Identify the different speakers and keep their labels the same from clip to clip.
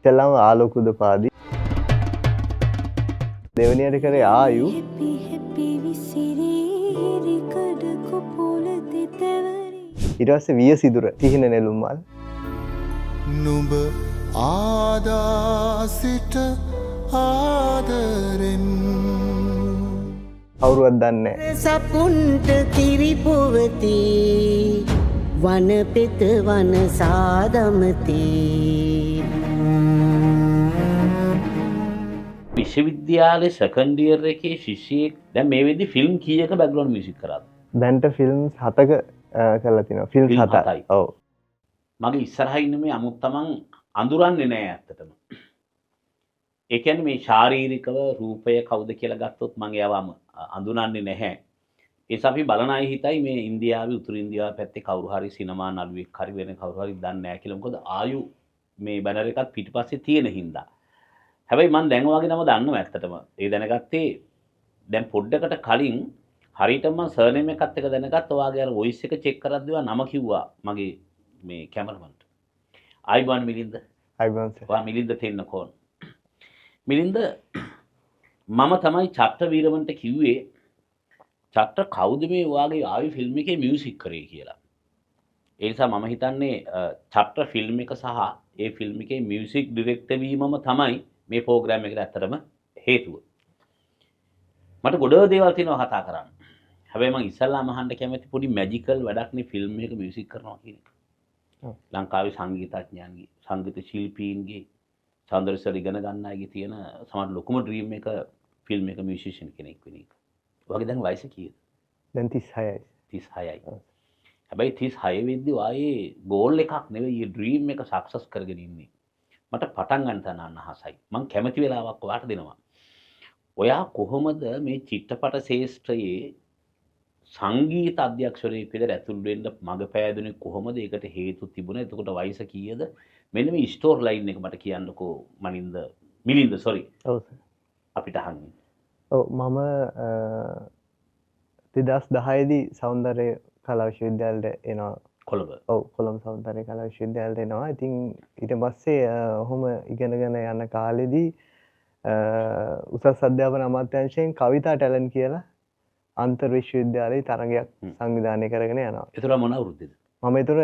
Speaker 1: ඉතලම ආලෝකුද පාදී දෙවනියට කරේ ආයු ඊට පස්සේ විය සිදුර තිහින නෙළුම් මල්
Speaker 2: නුඹ ආදාසිට ආදරෙන්
Speaker 1: කවුරුවත් දන්නේ නැහැ.
Speaker 3: සපුන්ට කිරිපොවති වන පෙත වන සාදමති
Speaker 4: විශ්වවිද්‍යාලයේ සෙකන්ඩ් ඉයර් එකේ ශිෂ්‍යයෙක් දැන් මේ වෙද්දි ෆිල්ම් කීයක බෑග්ග්‍රවුන්ඩ් මියුසික් කරාද?
Speaker 1: දැන්ට ෆිල්ම්ස් 7ක කරලා තිනවා. ෆිල්ම් 7යි. ඔව්.
Speaker 4: මගේ ඉස්සරහා ඉන්න මේ අමුත් තමන් අඳුරන්නේ නැහැ ඇත්තටම. ඒ කියන්නේ මේ ශාරීරිකව රූපය කවුද කියලා ගත්තොත් මම එයාවම අඳුනන්නේ නැහැ. ඒස අපි බලන අය හිතයි මේ ඉන්දියාවේ උතුරු ඉන්දියාව පැත්තේ කවුරු හරි සිනමා නළුවෙක් හරි වෙන කවුරු හරි දන්නේ නැහැ කියලා. මොකද ආයු මේ බැනර් එකත් පිටිපස්සේ තියෙන හින්දා. හැබැයි මම දැන් වගේ නම දන්නවා ඇත්තටම. ඒ දැනගත්තේ දැන් පොඩ්ඩකට කලින් හරියටම මම සර්නේම් එකත් එක දැනගත්තා. ඔයාගේ අර වොයිස් එක චෙක් කරද්දී නම කිව්වා මගේ මේ කැමරමන්ට. ආයිබන් මිලින්ද.
Speaker 1: ආයිබන් සර්.
Speaker 4: ඔයා මිලින්ද තෙන්න කොන්. මිලින්ද මම තමයි චට්ට වීරවන්ට කිව්වේ චට්ට කවුද මේ ඔයාගේ ආවි ෆිල්ම් එකේ මියුසික් කරේ කියලා. ඒ නිසා මම හිතන්නේ චට්ට ෆිල්ම් එක සහ ඒ ෆිල්ම් එකේ මියුසික් ඩිරෙක්ටර් වීමම තමයි මේ ප්‍රෝග්‍රෑම් එකට ඇත්තටම හේතුව. මට ගොඩ දේවල් තියෙනවා කතා කරන්න. හැබැයි මම ඉස්සල්ලාම අහන්න කැමති පොඩි මැජිකල් වැඩක් නේ ෆිල්ම් එකක මියුසික් කරනවා කියන එක. ලංකාවේ සංගීතඥයන්ගේ සංගීත ශිල්පීන්ගේ සෞන්දර්යසර ඉගෙන ගන්න අයගේ තියෙන සමහර ලොකුම ඩ්‍රීම් එක ෆිල්ම් එක මියුසිෂියන් කෙනෙක් වෙන එක. ඔයගේ දැන් වයස කීයද?
Speaker 1: දැන් 36යි.
Speaker 4: 36යි. හැබැයි 36 වෙද්දි ආයේ ගෝල් එකක් නෙවෙයි ඩ්‍රීම් එක සක්සස් කරගෙන ඉන්නේ. මට පටන් ගන්න තන අහසයි. මම කැමති වෙලාවක් ඔයාට දෙනවා. ඔයා කොහොමද මේ චිත්‍රපට ශාස්ත්‍රයේ සංගීත අධ්‍යක්ෂකයෙක් විදිහට ඇතුල් වෙන්න මඟ පෑදුනේ කොහොමද? ඒකට හේතු තිබුණා. එතකොට වයස කීයද? මෙන්න මේ ස්ටෝරි ලයින් එක මට කියන්නකෝ මිලින්ද සෝරි.
Speaker 1: ඔව් සර්.
Speaker 4: අපිට අහන්නේ.
Speaker 1: ඔව් මම 2010 දී සෞන්දර්ය කලා විශ්වවිද්‍යාලයට එනවා.
Speaker 4: කොළඹ.
Speaker 1: ඔව් කොළඹ සෞන්දර්ය කලා විශ්වවිද්‍යාලයට එනවා. ඉතින් ඊට පස්සේ ඔහොම ඉගෙනගෙන යන කාලෙදී උසස් අධ්‍යාපන අමාත්‍යාංශයෙන් කවිතා ටැලන්ට් කියලා අන්තර් විශ්වවිද්‍යාලයේ තරගයක් සංවිධානය කරගෙන යනවා.
Speaker 4: ඒතර මොන අවුරුද්දේද?
Speaker 1: මම ඒතර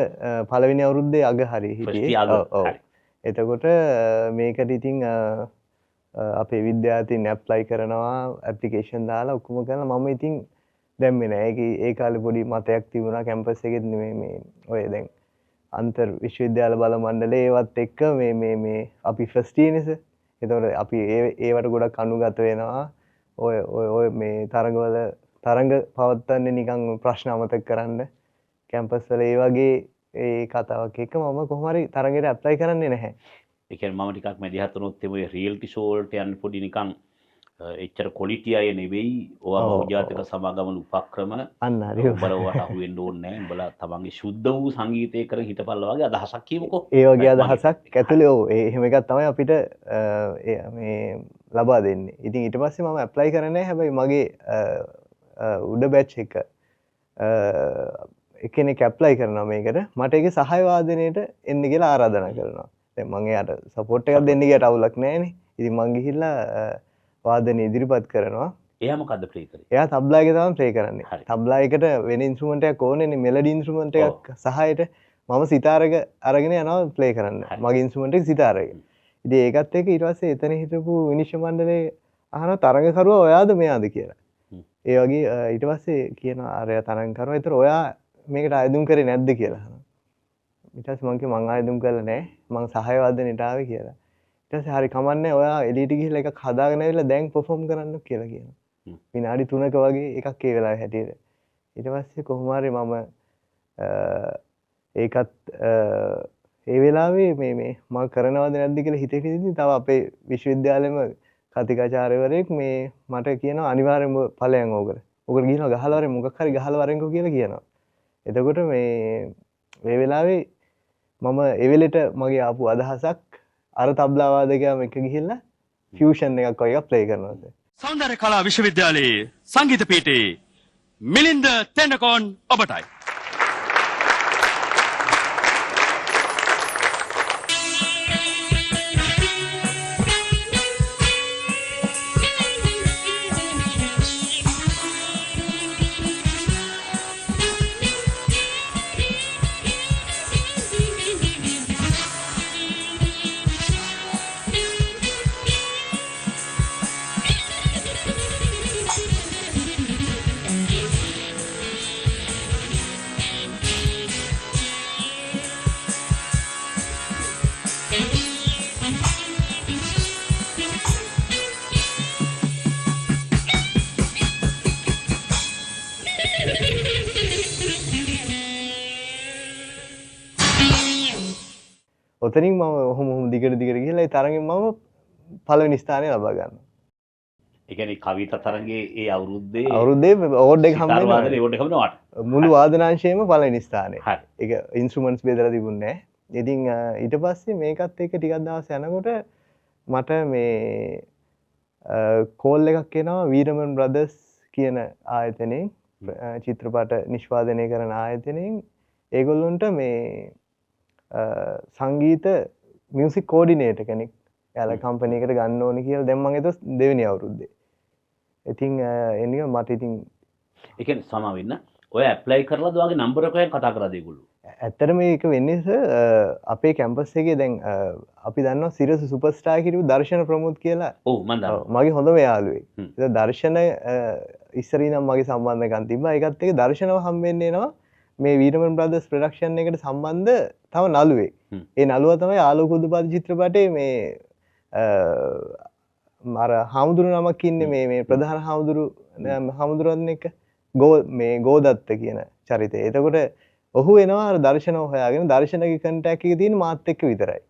Speaker 1: පළවෙනි අවුරුද්දේ අග හරි හිටියේ. ඔව්. එතකොට මේකට ඉතින් අපේ විද්‍යාර්ථීන් ඇප්ලයි කරනවා ඇප්ලිකේෂන් දාලා ඔක්කොම කරලා මම ඉතින් දැම්මේ නෑ. ඒ කාලේ පොඩි මතයක් තිබුණා කැම්පස් එකෙත් මේ ඔය දැන් අන්තර් විශ්වවිද්‍යාල බල මණ්ඩලයේ ඒවත් එක්ක මේ අපි ෆස්ට් ඉයර්ස්. එතකොට අපි ඒවට ගොඩක් අනුගත වෙනවා. ඔය මේ තරඟ පවත්වන්නේ නිකන් ප්‍රශ්න අමතක කරන්න කැම්පස් වල ඒ වගේ ඒ කතාවක් එක්ක මම කොහොම හරි තරඟයට ඇප්ලයි කරන්නේ නැහැ.
Speaker 4: ඒ කියන්නේ මම ටිකක් මැදිහත් වුණොත් මේ රියැලිටි ෂෝ වලට යන්න පොඩි නිකන් එච්චර ක්වොලිටි අය නෙවෙයි. ඔයා බහුජාතික සමාගමන උපක්‍රම
Speaker 1: අන්න හරි.
Speaker 4: උඹලවට අහු වෙන්න ඕනේ නැහැ. උඹලා තමන්ගේ සුද්ධ වූ සංගීතය කර හිටපල්ලා වගේ අදහසක් කියමුකෝ.
Speaker 1: ඒ වගේ අදහසක් ඇතුලේ ඔව් එහෙම එකක් තමයි අපිට මේ ලබා දෙන්නේ. ඉතින් ඊට පස්සේ මම ඇප්ලයි කරන්නේ නැහැ. හැබැයි මගේ උඩ බැච් එක එක්කෙනෙක් ඇප්ලයි කරනවා මේකට. මට ඒකේ සහාය වාදනයේට එන්න කියලා ආරාධනා කරනවා. දැන් මම එයාට සපෝට් එකක් දෙන්න ගියට අවුලක් නැහැනේ. ඉතින් මං ගිහිල්ලා වාදනය ඉදිරිපත් කරනවා.
Speaker 4: එයා මොකද්ද ප්ලේ කරේ?
Speaker 1: එයා තබ්ලා එක තමයි ප්ලේ කරන්නේ. තබ්ලා එකට වෙන ඉන්ස්ට්‍රුමන්ට් එකක් ඕනේනේ මෙලඩි ඉන්ස්ට්‍රුමන්ට් එකක් සහායට. මම සිතාරක අරගෙන යනවා ප්ලේ කරන්න. මගේ ඉන්ස්ට්‍රුමන්ට් එක සිතාරක. ඉතින් ඒකත් එක්ක ඊට පස්සේ එතන හිටපු විනිශ්චය මණ්ඩලයේ අහන තරඟකරුවා ඔයාද මෙයාද කියලා. ඒ වගේ ඊට පස්සේ කියනවා අරයා තරඟකරුවා. ඒතර ඔයා මේකට ආයුධම් කරේ නැද්ද කියලා අහනවා. ඊට පස්සේ මං කිව්වා මං ආයුධම් කරලා නැහැ. මං සහාය වාදනයට ආවේ කියලා. ඊට පස්සේ හරි කමන්නේ ඔයා එළියට ගිහිල්ලා එකක් හදාගෙන ඇවිල්ලා දැන් පර්ෆෝම් කරන්න කියලා කියනවා. විනාඩි 3ක වගේ එකක් ඒ වෙලාවේ හැටියට. ඊට පස්සේ කොහොම හරි මම ඒකත් ඒ වෙලාවේ මේ මම කරනවද නැද්ද කියලා හිතේදී තව අපේ විශ්වවිද්‍යාලෙම කතිකාචාර්යවරයෙක් මේ මට කියනවා අනිවාර්යෙන්ම ඵලයන් ඕකට. ඕකට ගිහිනවා ගහලා වරෙන් මොකක් හරි ගහලා වරෙන්කෝ කියලා කියනවා. එතකොට මේ වෙලාවේ මම එවෙලෙට මගේ ආපු අදහසක් අර තබ්ලා වාදකයාම එක ගිහිල්ලා ෆියුෂන් එකක් වගේ ප්ලේ කරනවා.
Speaker 5: සෞන්දර්ය කලා විශ්වවිද්‍යාලයේ සංගීත පීඨයේ මිලින්ද තෙන්නකෝන් ඔබටයි.
Speaker 1: ඔතනින් මම ඔහොම දිගට ගිහලා ඒ තරගෙන් මම පළවෙනි ස්ථානය ලබා ගන්නවා.
Speaker 4: ඒ කියන්නේ කවිතා තරංගේ ඒ අවුරුද්දේ
Speaker 1: අවුරුද්දේ අවෝඩ් එක හම්බ වෙනවා.
Speaker 4: ඒවට කවුනට
Speaker 1: මුළු වාදනාංශයේම පළවෙනි ස්ථානය.
Speaker 4: හරි.
Speaker 1: ඒක ඉන්ස්ට්‍රුමන්ට්ස් බෙදලා තිබුණේ නැහැ. ඉතින් ඊට පස්සේ මේකත් එක්ක ටිකක් දවස් යනකොට මට මේ කෝල් එකක් එනවා වීරමන් බ්‍රදර්ස් කියන ආයතනයෙන් චිත්‍රපට නිෂ්පාදනය කරන ආයතනයෙන් ඒගොල්ලොන්ට මේ සංගීත මියුසික් කෝඩිනේටර් කෙනෙක් එයාලා කම්පැනි එකට ගන්න ඕනේ කියලා දැන් මම එතකොට දෙවෙනි අවුරුද්දේ. ඉතින් එනික මට ඉතින්
Speaker 4: ඒ කියන්නේ සමා වෙන්න ඔය ඇප්ලයි කරලාද ඔයාගේ නම්බර් එක හොයන් කතා කරාද ඒගොල්ලෝ?
Speaker 1: ඇත්තටම මේක වෙන්නේ සර් අපේ කැම්පස් එකේ දැන් අපි දන්නවා සිරස සුපර්ස්ටාර් කිරු දර්ශන ප්‍රමුත් කියලා.
Speaker 4: ඔව් මම දන්නවා.
Speaker 1: මගේ හොඳම යාළුවෙක්. ඒක දර්ශන ඉස්සරින් නම් මගේ සම්බන්ධකම් තිබ්බා. ඒකත් එක්ක දර්ශනව හම්බෙන්නේ එනවා මේ වීරමන් බ්‍රදර්ස් ප්‍රොඩක්ෂන් එකට සම්බන්ධ තව නළුවෙක්. ඒ නළුවා තමයි ආලෝක උදුපාද චිත්‍රපටයේ මේ අර හාමුදුරු නමක් ඉන්නේ මේ ප්‍රධාන හාමුදුරුවන් එක්ක මේ ගෝදත්ත කියන චරිතය. එතකොට ඔහු එනවා අර දර්ශනව හොයාගෙන දර්ශනගේ කන්ටැක්ට් එක තියෙන මාත් එක්ක විතරයි.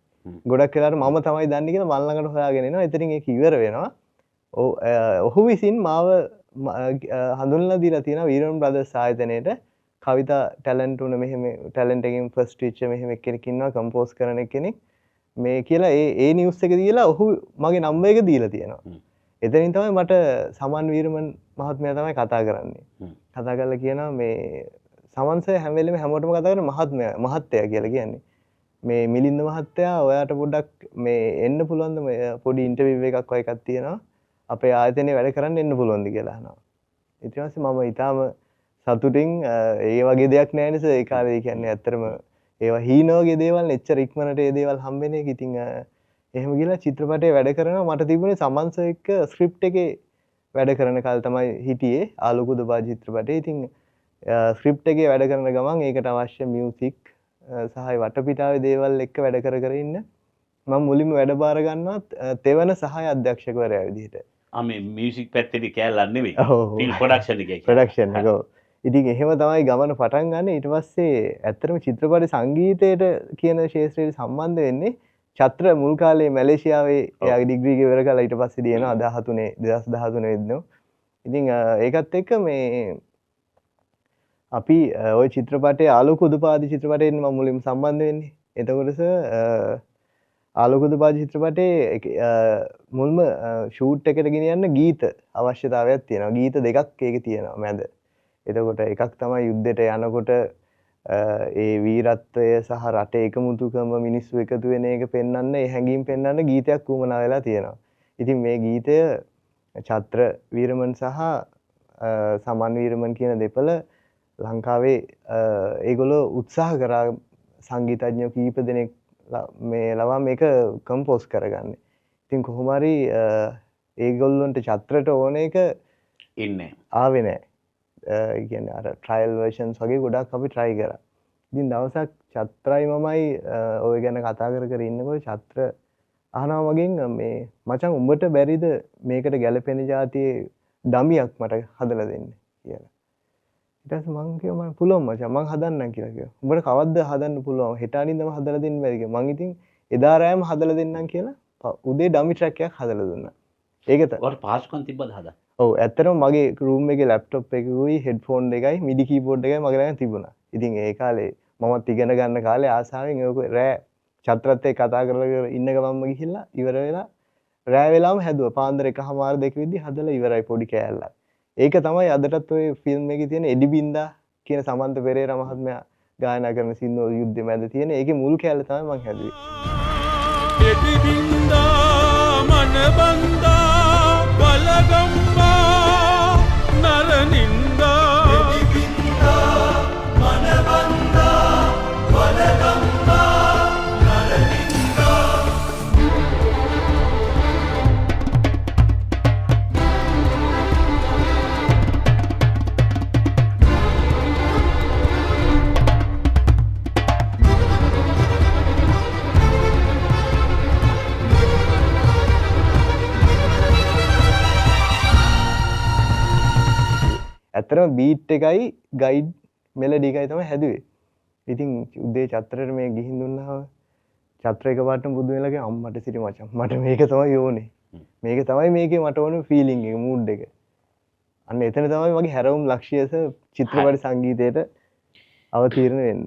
Speaker 1: ගොඩක් වෙලාවට මම තමයි දන්නේ කියලා මල් ළඟට හොයාගෙන එනවා. එතනින් ඒක ඉවර වෙනවා. ඔහු විසින් මාව හඳුන්වලා දීලා තියෙනවා වීරමන් බ්‍රදර්ස් ආයතනයේට කවිතා ටැලන්ට් උන මෙහෙම ටැලන්ට් එකකින් ෆස්ට් ටීචර් මෙහෙම කෙනෙක් ඉන්නවා කම්පෝස් කරන කෙනෙක් මේ කියලා ඒ නිවුස් එක දීලා ඔහු මගේ නම්බර් එක දීලා තියෙනවා. එතනින් තමයි මට සමන් වීරමන් මහත්මයා තමයි කතා කරන්නේ. කතා කරලා කියනවා මේ සමන් සර් හැම වෙලෙම හැමෝටම කතා කරන මහත්තයා කියලා කියන්නේ. මේ මිලින්ද මහත්තයා ඔයාට පොඩ්ඩක් මේ එන්න පුළුවන්ද පොඩි ඉන්ටර්විව් එකක් වගේ එකක් තියෙනවා. අපේ ආයතනයේ වැඩ කරන්න එන්න පුළුවන්ද කියලා අහනවා. ඊට පස්සේ මම ඊටාම සතුටින් ඒ වගේ දෙයක් නැහැ නේද ඒ කාලේ කියන්නේ ඇත්තටම ඒවා හීන වගේ දේවල් එච්චර ඉක්මනට ඒ දේවල් හම්බෙන එක ඉතින් එහෙම ගිහලා චිත්‍රපටයේ වැඩ කරනවා මට තිබුණේ සමන්ස එක්ක ස්ක්‍රිප්ට් එකේ වැඩ කරන කාලේ තමයි හිටියේ ආලෝක උදපාද චිත්‍රපටයේ ඉතින් ස්ක්‍රිප්ට් එකේ වැඩ කරන ගමන් ඒකට අවශ්‍ය මියුසික් සහාය වටපිටාවේ දේවල් එක්ක වැඩ කර ඉන්න මම මුලින්ම වැඩ බාර ගන්නවත් තෙවන සහාය අධ්‍යක්ෂකවරයා විදිහට
Speaker 4: මේ මියුසික් පැත්තේ කැලලක් නෙවෙයි ෆිල්ම් ප්‍රොඩක්ෂන් එකේ
Speaker 1: ප්‍රොඩක්ෂන් එක ඉතින් එහෙම තමයි ගමන පටන් ගන්න. ඊට පස්සේ ඇත්තටම චිත්‍රපට සංගීතයට කියන ශාස්ත්‍රයට සම්බන්ධ වෙන්නේ චත්‍ර මුල් කාලේ මැලේසියාවේ එයාගේ ඩිග්‍රී එක ඉවර කරලා ඊට පස්සේ දිනනවා 2013 වෙනිදා. ඉතින් ඒකත් එක්ක මේ අපි ওই චිත්‍රපටයේ ආලෝක උදපාද චිත්‍රපටයෙන් මම මුලින්ම සම්බන්ධ වෙන්නේ. එතකොට ආලෝක උදපාද චිත්‍රපටයේ මුල්ම ෂූට් එකට ගෙනියන්න ගීත අවශ්‍යතාවයක් තියෙනවා. ගීත දෙකක් ඒකේ තියෙනවා මැද. එතකොට එකක් තමයි යුද්ධයට යනකොට ඒ වීරත්වය සහ රටේ එකමුතුකම මිනිස්සු එකතු වෙන එක පෙන්වන්න ඒ හැඟීම් පෙන්වන්න ගීතයක් වුමනා වෙලා තියෙනවා. ඉතින් මේ ගීතය චත්‍ර වීරමන් සහ සමන් වීරමන් කියන දෙපළ ලංකාවේ ඒගොල්ලෝ උත්සාහ කරා සංගීතඥයෝ කීප දෙනෙක් මේ ලවා මේක කම්පෝස් කරගන්න. ඉතින් කොහොම හරි ඒගොල්ලන්ට චත්‍රට ඕන එක
Speaker 4: ඉන්නේ
Speaker 1: ආවේ නැහැ. කියන්නේ අර ට්‍රයිල් වර්ෂන්ස් වගේ ගොඩක් අපි try කරා. ඉතින් දවසක් චත්‍රයි මමයි ඔය ගැන කතා කර ඉන්නකොට චත්‍ර අහනවා මගෙන් මේ මචං උඹට බැරිද මේකට ගැලපෙන જાතියේ ඩමියක් මට හදලා දෙන්න කියලා. ඊට පස්සේ මං කිව්වා මම පුළුවන් මචං මං හදන්නම් කියලා කිව්වා. උඹට කවද්ද හදන්න පුළුවන්? හෙට අනින්දම හදලා දෙන්න බැරි කියලා. මං ඉතින් එදා රෑම හදලා දෙන්නම් කියලා උදේ ඩමි ට්‍රැක් එකක් හදලා දුන්නා. ඒක
Speaker 4: ඔයාලට පහසුකම් තිබ්බද හදන්න?
Speaker 1: ඔව් ඇත්තටම මගේ රූම් එකේ ලැප්ටොප් එකකුයි හෙඩ්ෆෝන් දෙකයි මිඩි කීබෝඩ් එකයි මගේ ළඟ තිබුණා. ඉතින් ඒ කාලේ මමත් ඉගෙන ගන්න කාලේ ආසාවෙන් ඒක රෑ චත්‍රත් එක්ක කතා කරලා ඉන්න ගමන්ම ගිහිල්ලා ඉවර වෙලා රෑ වෙලාවම හැදුවා. පාන්දර 1:00 දෙක විදි හදලා ඉවරයි පොඩි කෑල්ලක්. ඒක තමයි අදටත් ඔය ෆිල්ම් එකේ තියෙන එඩි බින්දා කියන සමන්ත පෙරේරා මහත්මයා ගායනා කරන සින්දු යුද්ධෙ මැද තියෙන ඒකේ මුල් කෑල්ල තමයි මම හැදුවේ.
Speaker 2: එඩි බින්දා මන බන්දා බලගම්මා නරනින්දා එඩි බින්දා මන බන්දා බලගම්මා නරනින්දා
Speaker 1: ඇත්තටම බීට් එකයි ගයිඩ් මෙලඩි එකයි තමයි හැදුවේ. ඉතින් උදේ චත්‍රයට මේ ගිහින් දුන්නාම චත්‍ර එකපාරටම බුදු වෙලාගේ අම්මට සිරි මචං මට මේක තමයි ඕනේ. මේක තමයි මේකේ මට ඕන ෆීලිං එක මූඩ් එක. අන්න එතන තමයි මගේ හැරවුම් ලක්ෂ්‍යස චිත්‍රපට සංගීතයට අවතීර්ණ වෙන්න.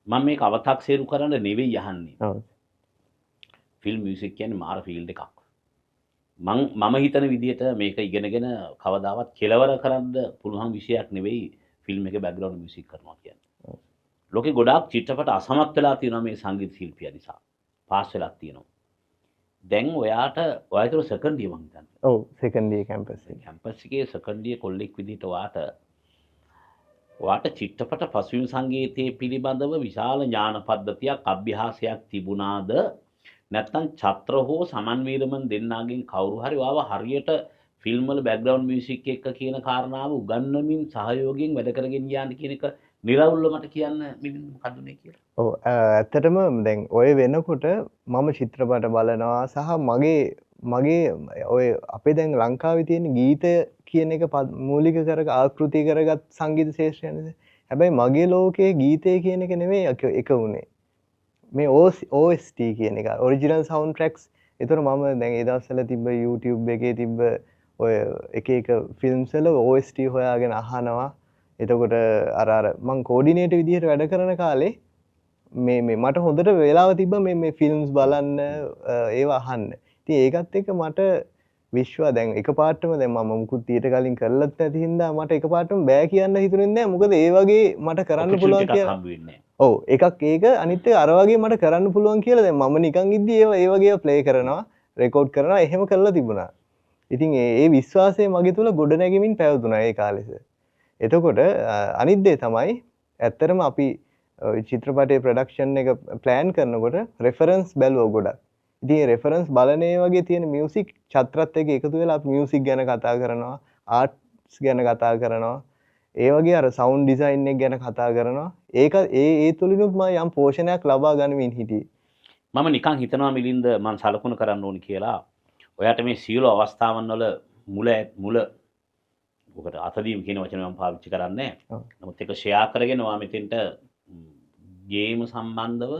Speaker 4: මම මේක අව탁සේරු කරන්න නෙවෙයි අහන්නේ.
Speaker 1: ඔව්.
Speaker 4: ෆිල්ම් මියුසික් කියන්නේ මාර ෆීල්ඩ් එකක්. මම හිතන විදිහට මේක ඉගෙනගෙන කවදාවත් කෙලවර කරන්න පුළුවන් විෂයක් නෙවෙයි ෆිල්ම් එකේ බෑග්ග්‍රවුන්ඩ් මියුසික් කරනවා කියන්නේ. ලෝකේ ගොඩාක් චිත්‍රපට අසමත් වෙලා තියෙනවා මේ සංගීත ශිල්පියා නිසා. පාස් වෙලා තියෙනවා. දැන් ඔයාට ඔයාතර සෙකන්ඩ් ඉයර් මං හිතන්නේ.
Speaker 1: ඔව් සෙකන්ඩ් ඉයර් කැම්පස් එකේ.
Speaker 4: කැම්පස් එකේ සෙකන්ඩ් ඉයර් කොල්ලෙක් විදිහට ඔයාට චිත්‍රපට පසුබිම් සංගීතයේ පිළිබඳව විශාල ඥාන පද්ධතියක් අභ්‍යාසයක් තිබුණාද? නැත්නම් චත්‍ර හෝ සමන් වීරමන් දෙන්නාගෙන් කවුරු හරි ඔයාව හරියට ෆිල්ම් වල බෑග්ග්‍රවුන්ඩ් මියුසික් එක කියන කාරණාව උගන්වමින් සහයෝගයෙන් වැඩ කරගෙන යන්න කියන එක නිරවුල්ව මට කියන්න මිලින්ද මොකද්ද මේ කියලා?
Speaker 1: ඔව් ඇත්තටම දැන් ඔය වෙනකොට මම චිත්‍රපට බලනවා සහ මගේ ඔය අපේ දැන් ලංකාවේ තියෙන ගීතය කියන එක මූලික කරග ආකෘති කරගත් සංගීත ශාස්ත්‍රයනේ. හැබැයි මගේ ලෝකයේ ගීතය කියන එක නෙමෙයි එක උනේ. මේ OST කියන එක ඔරිජිනල් සවුන්ඩ් ට්‍රැක්ස්. ඒතර මම දැන් ඒ දවස්වල තිබ්බ YouTube එකේ තිබ්බ ඔය එක ෆිල්ම්ස් වල OST හොයාගෙන අහනවා. එතකොට අර මං කෝඩිනේටර් විදිහට වැඩ කරන කාලේ මේ මට හොඳට වෙලාව තිබ්බ මේ ෆිල්ම්ස් බලන්න ඒවා අහන්න. ඉතින් ඒකත් එක්ක මට විශ්වා දැන් එකපාරටම දැන් මම මුකුත් ඊට කලින් කරලත් නැති හින්දා මට එකපාරටම බෑ කියන්න හිතුනේ නැහැ. මොකද ඒ වගේ මට කරන්න පුළුවන් කියලා. ඔව් එකක් ඒක අනිත් එක අර වගේ මට කරන්න පුළුවන් කියලා දැන් මම නිකන් ඉද්දි ඒ වගේ ප්ලේ කරනවා රෙකෝඩ් කරනවා එහෙම කරලා තිබුණා. ඉතින් ඒ විශ්වාසය මගේ තුල ගොඩ නැගෙමින් පැවතුණා ඒ කාලෙස. එතකොට අනිත් දේ තමයි ඇත්තටම අපි චිත්‍රපටයේ ප්‍රොඩක්ෂන් එක ප්ලෑන් කරනකොට රෙෆරන්ස් බැලුවා ගොඩක්. ඉතින් ඒ රෙෆරන්ස් බලන ඒ වගේ තියෙන මියුසික් චත්‍රත් එක්ක එකතු වෙලා අපි මියුසික් ගැන කතා කරනවා, ආර්ට්ස් ගැන කතා කරනවා. ඒ වගේ අර සවුන්ඩ් ඩිසයින් එක ගැන කතා කරනවා. ඒක ඒ තුලිනුත් මම යම් පෝෂණයක් ලබා ගනිමින් හිටියේ.
Speaker 4: මම නිකන් හිතනවා මිලින්ද මම සලකුණු කරන්න ඕනි කියලා. ඔයාට මේ සියලු අවස්ථාවන් වල මුල ඔකට අතදීම කියන වචනේ මම පාවිච්චි කරන්නේ නැහැ. නමුත් ඒක ෂෙයා කරගෙන ඔයා මෙතෙන්ට ගේම සම්බන්ධව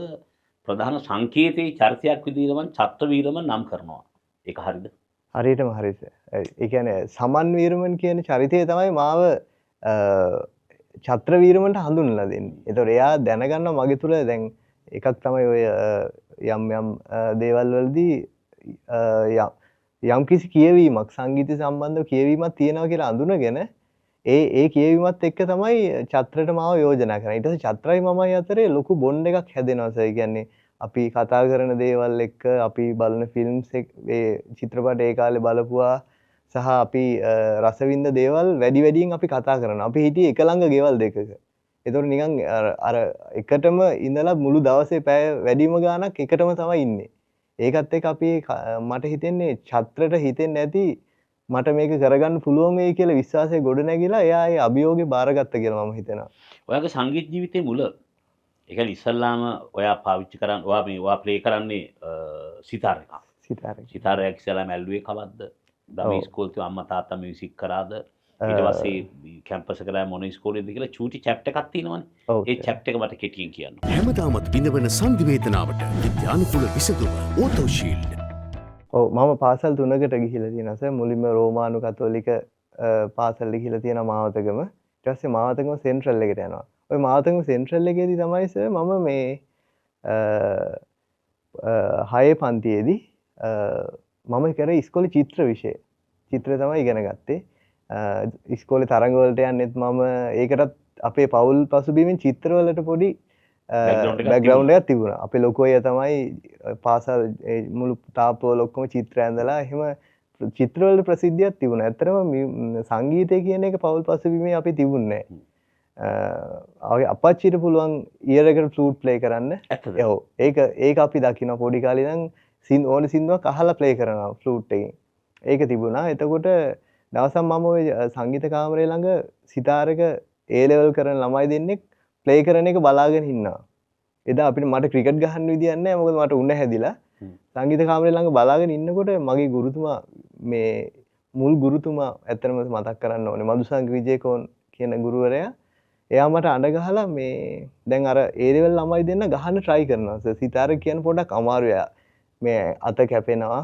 Speaker 4: ප්‍රධාන සංකේතයේ චරිතයක් විදිහට මම චත්‍ර වීරමන් නම් කරනවා. ඒක හරිද?
Speaker 1: හරියටම හරිද. ඒ කියන්නේ සමන් වීරමන් කියන චරිතය තමයි මාව චත්‍ර වීරමන්ට හඳුන්වලා දෙන්නේ. ඒතකොට එයා දැනගන්නවා මගේ තුල දැන් එකක් තමයි ඔය යම් දේවල් වලදී යම් කිසි කියවීමක් සංගීත සම්බන්ධව කියවීමක් තියෙනවා කියලා අඳුනගෙන ඒ කියවීමත් එක්ක තමයි චත්‍රයට මාව යෝජනා කරන්නේ. ඊට පස්සේ චත්‍රයි මමයි අතරේ ලොකු බොන්ඩ් එකක් හැදෙනවා. ඒ කියන්නේ අපි කතා කරන දේවල් එක්ක අපි බලන ෆිල්ම්ස් ඒ චිත්‍රපට ඒ කාලේ බලපුවා සහ අපි රසවින්ද දේවල් වැඩියෙන් අපි කතා කරනවා. අපි හිටියේ එක ළඟ ගෙවල් දෙකක. ඒතකොට නිකන් අර එකටම ඉඳලා මුළු දවසේ පැය වැඩිම ගාණක් එකටම තමයි ඉන්නේ. ඒකත් එක්ක අපි මට හිතෙන්නේ චත්‍රයට හිතෙන්නේ නැති මට මේක කරගන්න පුළුවන් වෙයි කියලා විශ්වාසය ගොඩ නැගිලා එයා ඒ අභියෝගේ බාරගත්ත කියලා මම හිතනවා.
Speaker 4: ඔයාගේ සංගීත ජීවිතේ මුල ඒ කියන්නේ ඉස්සල්ලාම ඔයා පාවිච්චි කරන් ඔයා ප්ලේ කරන්නේ සිතාර එකක්. සිතාරයක් ඉස්සල්ලාම ඇල්ලුවේ කවද්ද? දමේ ස්කෝල් තිය අම්මා තාත්තා මියුසික් කරාද? ඊට පස්සේ කැම්පස් එකට මොන ස්කෝලේද කියලා චූටි චැප්ටර් එකක් තියෙනවනේ. ඒ චැප්ටර් එක මට කෙටියෙන් කියන්න.
Speaker 6: හැමදාමත් බිඳවන සංදිවේදනාවට විද්‍යානුකූල විසඳුම ඕටෝ ෂීල්ඩ්.
Speaker 1: ඔව් මම පාසල් 3කට ගිහිලා තියෙනවා සර්. මුලින්ම රෝමානු කතෝලික පාසල් ගිහිලා තියෙනවා මාවතගම. ඊට පස්සේ මාවතගම සෙන්ට්‍රල් එකට යනවා. ওই මාවතගම සෙන්ට්‍රල් එකේදී තමයි සර් මම මේ 6 පන්තියේදී මම කරේ ඉස්කෝලේ චිත්‍ර විෂය. චිත්‍ර තමයි ඉගෙන ගත්තේ. ඉස්කෝලේ තරඟ වලට යන්නෙත් මම ඒකටත් අපේ පවුල් පසුබිමින් චිත්‍රවලට පොඩි බෑග්ග්‍රවුන්ඩ් එකක් තිබුණා. අපේ ලොකු අය තමයි පාසල් මුළු තාප්පුවල ඔක්කොම චිත්‍ර ඇඳලා එහෙම චිත්‍රවල ප්‍රසිද්ධියක් තිබුණා. ඇත්තටම සංගීතය කියන එක පවුල් පසුබිමේ අපි තිබුණේ නැහැ. අපච්චිට පුළුවන් ඉයර් එකට ෆ්ලූට් ප්ලේ කරන්න. ඔව් ඒක අපි දකින්න පොඩි කාලේ ඉඳන් ඕන සින්දුවක් අහලා ප්ලේ කරනවා ෆ්ලූට් එකෙන්. ඒක තිබුණා. එතකොට දවසක් මම ওই සංගීත කාමරේ ළඟ සිතාරක A level කරන ළමයි දෙන්නෙක් ප්ලේ කරන එක බලාගෙන ඉන්නවා. එදා අපිට මට ක්‍රිකට් ගහන්න විදියක් නැහැ. මොකද මට උණ හැදිලා. සංගීත කාමරේ ළඟ බලාගෙන ඉන්නකොට මගේ ගුරුතුමා මේ මුල් ගුරුතුමා ඇත්තටම මතක් කරන්න ඕනේ. මදුසංග විජේකෝන් කියන ගුරුවරයා එයා මට අඬ ගහලා මේ දැන් අර ඒ ලෙවල් ළමයි දෙන්න ගහන්න try කරනවා. සිතාර කියන පොඩක් අමාරුයි. මේ අත කැපෙනවා.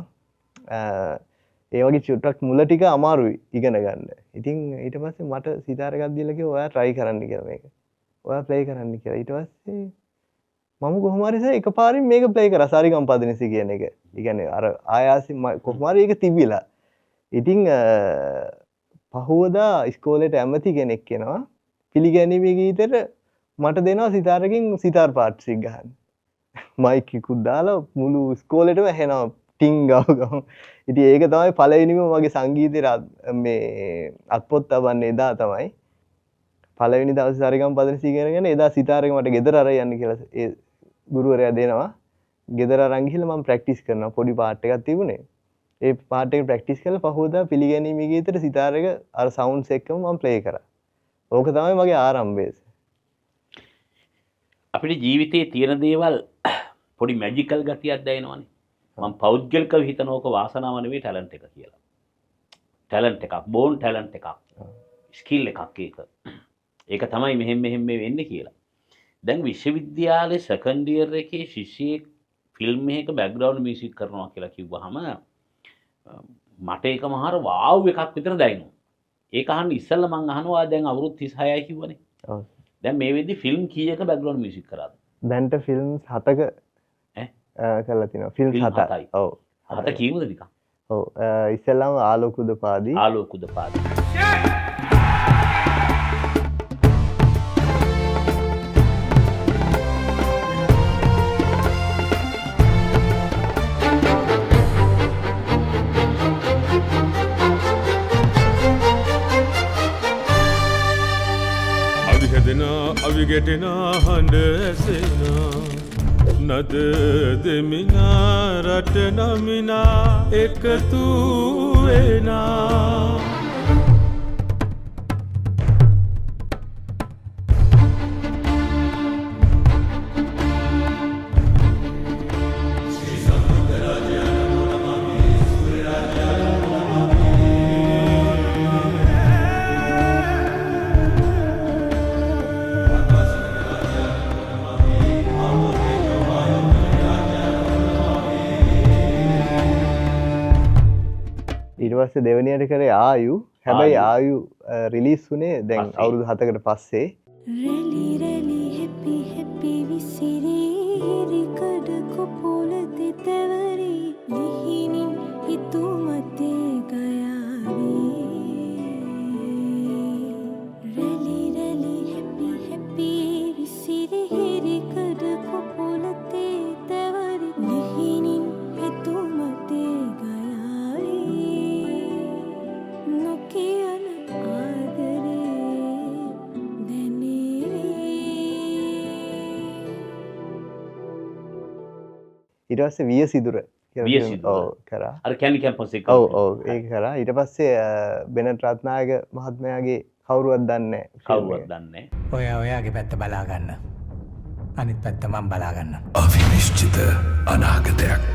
Speaker 1: ඒ වගේ චුට්ටක් මුල ටික අමාරුයි ඉගෙන ගන්න. ඉතින් ඊට පස්සේ මට සිතාර එකක් දීලා කිව්වා ඔයා try කරන්න කියලා මේක. ඔයා play කරන්න කියලා. ඊට පස්සේ මම කොහොම හරි එකපාරින් මේක play කරා සාරිගම පදනිසි කියන එක. ඒ කියන්නේ අර ආයාසින් කොහොම හරි ඒක තිබිලා. ඉතින් පහුවදා ඉස්කෝලේට ඇමති කෙනෙක් එනවා. පිළිගැනීමේ ගීතෙට මට දෙනවා සිතාරකින් සිතාර් පාර්ට්ස් එක ගහන්න. මයික් එකකුත් දාලා මුළු ඉස්කෝලේටම ඇහෙනවා ටින් ගාව ගාව. ඉතින් ඒක තමයි පළවෙනිම මගේ සංගීතේ මේ අත්පොත් තබන්නේ එදා තමයි. පළවෙනි දවසේ සාරිගම පදනිසි ඉගෙනගෙන එදා සිතාර් එක මට ගෙදර අරන් යන්න කියලා ඒ ගුරුවරයා දෙනවා. ගෙදර අරන් ගිහලා මම ප්‍රැක්ටිස් කරනවා. පොඩි පාර්ට් එකක් තිබුණේ. ඒ පාර්ට් එක ප්‍රැක්ටිස් කරලා පහුවදා පිළිගැනීමේ ගීතෙට සිතාර් එක අර සවුන්ඩ්ස් එක්කම මම ප්ලේ කරා. ඕක තමයි මගේ ආරම්භය.
Speaker 4: අපිට ජීවිතයේ තියෙන දේවල් පොඩි මැජිකල් ගතියක් දැනෙනවනේ. මම පෞද්ගලිකව හිතන ඕක වාසනාව නෙවෙයි ටැලන්ට් එක කියලා. ටැලන්ට් එකක්, බෝන් ටැලන්ට් එකක්. ස්කිල් එකක් ඒක. ඒක තමයි මෙහෙම මේ වෙන්නේ කියලා. දැන් විශ්වවිද්‍යාලේ සෙකන්ඩ් ඉයර් එකේ ශිෂ්‍යයෙක් ෆිල්ම් එකක බෑග්ග්‍රවුන්ඩ් මියුසික් කරනවා කියලා කිව්වහම මට ඒක මහර වාව් එකක් විතර දැනෙනවා. ඒක අහන්න ඉස්සෙල්ලා මං අහනවා දැන් අවුරුදු 36යි කිව්වනේ.
Speaker 1: ඔව්.
Speaker 4: දැන් මේ වෙද්දි ෆිල්ම් කීයක බෑග්ග්‍රවුන්ඩ් මියුසික් කරාද?
Speaker 1: දැන්ට ෆිල්ම්ස් 7ක කරලා තිනවා. ෆිල්ම් 7යි. ඔව්.
Speaker 4: 7 කීවද නිකන්?
Speaker 1: ඔව්. ඉස්සෙල්ලාම ආලෝකුද පාදී.
Speaker 4: ආලෝකුද පාදී.
Speaker 2: අවිගෙටෙනා හඬ ඇසෙනා නද දෙමිනා රට නමිනා එකතු වෙනා
Speaker 1: ඊට පස්සේ දෙවෙනියට කරේ ආයු. හැබැයි ආයු රිලීස් වුණේ දැන් අවුරුදු 7කට පස්සේ.
Speaker 7: රැලි රැලි හැපි හැපි විසිරි හිරිකඩ කොපොල දෙතවරි ලිහිනින් හිතුමතේ ගයාවේ රැලි රැලි හැපි හැපි විසිරි හිරිකඩ කොපොල දෙතවරි ලිහිනින් හිතුමතේ ගයාවේ නොකියන ආදරේ
Speaker 1: ඊට පස්සේ විය සිදුර කියලා
Speaker 4: විය
Speaker 1: ෆිල්ම්
Speaker 4: සිදුර.
Speaker 1: ඔව් කරා.
Speaker 4: අර කැලි කැම්පස් එක.
Speaker 1: ඔව් ඔව් ඒක කරා. ඊට පස්සේ බෙනට් රත්නායක මහත්මයාගේ කවුරුවත් දන්නේ නැහැ.
Speaker 4: කවුරුවත් දන්නේ නැහැ.
Speaker 8: ඔයාගේ පැත්ත බලා ගන්න. අනිත් පැත්ත මම බලා ගන්න.
Speaker 6: අවිනිශ්චිත අනාගතයක්.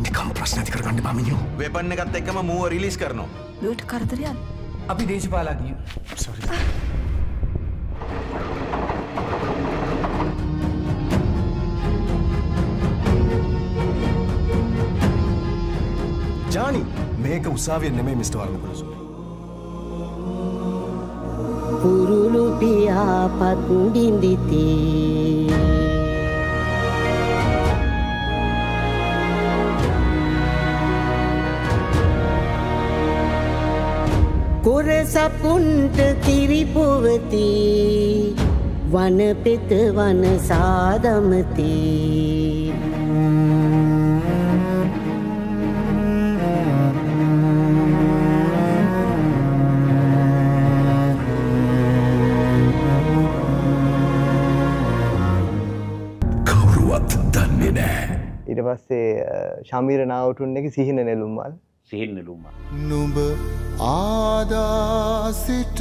Speaker 6: නිකම් ප්‍රශ්න ඇති කරගන්න බමිනියෝ.
Speaker 9: වෙපන් එකත් එක්කම මූව රිලීස් කරනවා.
Speaker 7: දුවට කරදරයක්
Speaker 8: අපි දේශපාලඥයෝ. සෝරි.
Speaker 9: ජානි මේක උසාවිය නෙමෙයි මිස්ටර් වර්ණකුලසූ.
Speaker 3: පුරුළු පියාපත් බිඳිති කුරසපුන්ට කිරිපුවති වනපෙත වන සාදමති
Speaker 6: කවුරුවත් දන්නේ නෑ.
Speaker 1: ඊට පස්සේ ශමීර නාවටුන් එක සිහින නෙළුම්මල්.
Speaker 4: සිහින් නෙළුම්මල්.
Speaker 2: නුඹ ආදාසිට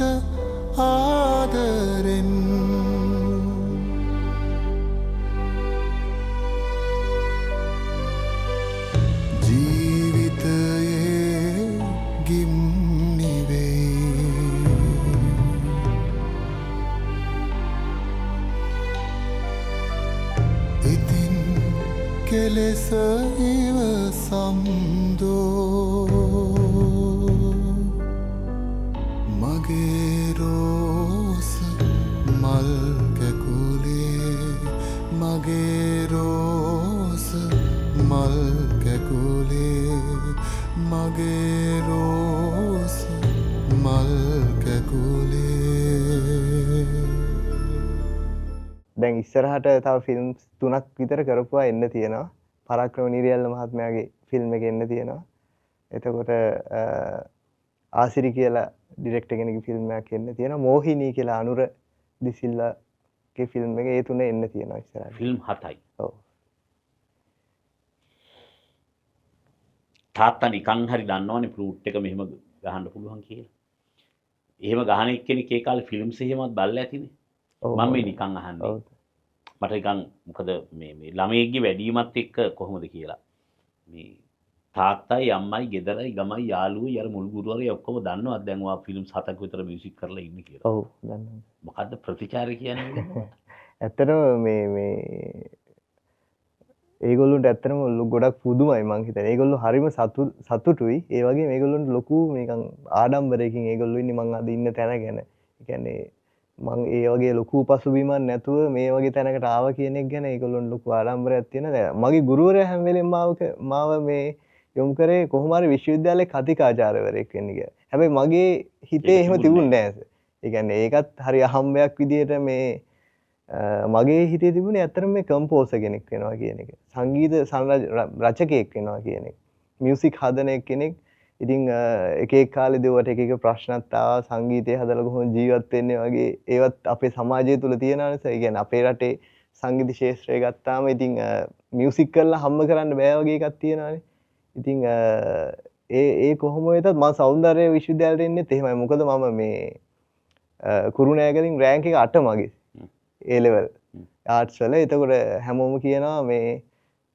Speaker 2: ආදරෙන් ජීවිතයේ ගිම් ලෙස ඉවසම්දෝ මගේ රෝස මල් කැකුලේ මගේ රෝස මල් කැකුලේ මගේ රෝස මල් කැකුලේ.
Speaker 1: දැන් ඉස්සරහට තව ෆිල්ම්ස් 3ක් විතර කරපුවා එන්න තියෙනවා. පරාක්‍රම නිරියල්ල මහත්මයාගේ ෆිල්ම් එක එන්න තියෙනවා. එතකොට ආසිරි කියලා ඩිරෙක්ටර් කෙනෙක්ගේ ෆිල්ම් එකක් එන්න තියෙනවා. මෝහිනී කියලා අනුර දිසිල්ලාගේ ෆිල්ම් එක ඒ තුන එන්න තියෙනවා ඉස්සරහට.
Speaker 4: ෆිල්ම් 7යි.
Speaker 1: ඔව්.
Speaker 4: තාත්තා නිකන් හරි දන්නවනේ ෆ්ලූට් එක මෙහෙම ගහන්න පුළුවන් කියලා. එහෙම ගහන එක්කෙනෙක් ඒ කාලේ ෆිල්ම්ස් එහෙමත් බලලා ඇතිනේ. මම මේ නිකන් අහන්නේ. මට නිකන් මොකද මේ ළමයෙක්ගේ වැඩිමත් එක්ක කොහොමද කියලා. මේ තාත්තයි අම්මයි ගෙදරයි ගමයි යාළුවෝයි අර මුල් ගුරුවරයා ඔක්කොම දන්නවත් දැන් ඔයා ෆිල්ම්ස් 7ක් විතර මියුසික් කරලා ඉන්නේ කියලා.
Speaker 1: ඔව් දන්නවා.
Speaker 4: මොකද්ද ප්‍රතිචාරය කියන්නේ?
Speaker 1: ඇත්තටම මේ ඒගොල්ලොන්ට ඇත්තටම ගොඩක් පුදුමයි මං හිතන්නේ. ඒගොල්ලෝ හරිම සතුටුයි. ඒ වගේ මේගොල්ලොන්ට ලොකු නිකන් ආඩම්බරයකින් ඒගොල්ලෝ ඉන්නේ මං අද ඉන්න තැන ගැන. ඒ කියන්නේ මං ඒ වගේ ලොකු පසුබිමක් නැතුව මේ වගේ තැනකට ආව කියන එක ගැන ඒගොල්ලොන්ට ලොකු ආඩම්බරයක් තියෙනවා. මගේ ගුරුවරයා හැම වෙලෙම මාව මේ යොමු කරේ කොහොම හරි විශ්වවිද්‍යාලයේ කතිකාචාර්යවරයෙක් වෙන්න කියලා. හැබැයි මගේ හිතේ එහෙම තිබුණේ නැහැ. ඒ කියන්නේ ඒකත් හරි අහම්බයක් විදියට මේ මගේ හිතේ තිබුණේ ඇත්තටම මේ කම්පෝසර් කෙනෙක් වෙනවා කියන එක. සංගීත රචකයෙක් වෙනවා කියන එක. මියුසික් හදන කෙනෙක්. ඉතින් එක එක කාලේ දෙවට එක එක ප්‍රශ්නත් ආවා සංගීතය හදලා කොහොමද ජීවත් වෙන්නේ වගේ ඒවත් අපේ සමාජය තුල තියෙනවා නිසා. ඒ කියන්නේ අපේ රටේ සංගීත ශාස්ත්‍රය ගත්තාම ඉතින් මියුසික් කරලා හම්බ කරන්න බෑ වගේ එකක් තියෙනවානේ. ඉතින් ඒ කොහොම වෙතත් මම සෞන්දර්ය විශ්වවිද්‍යාලයට එන්නෙත් එහෙමයි. මොකද මම මේ කුරුණෑගලින් රෑන්ක් එක 8 මගේ. A level ආර්ට්ස් වල. එතකොට හැමෝම කියනවා මේ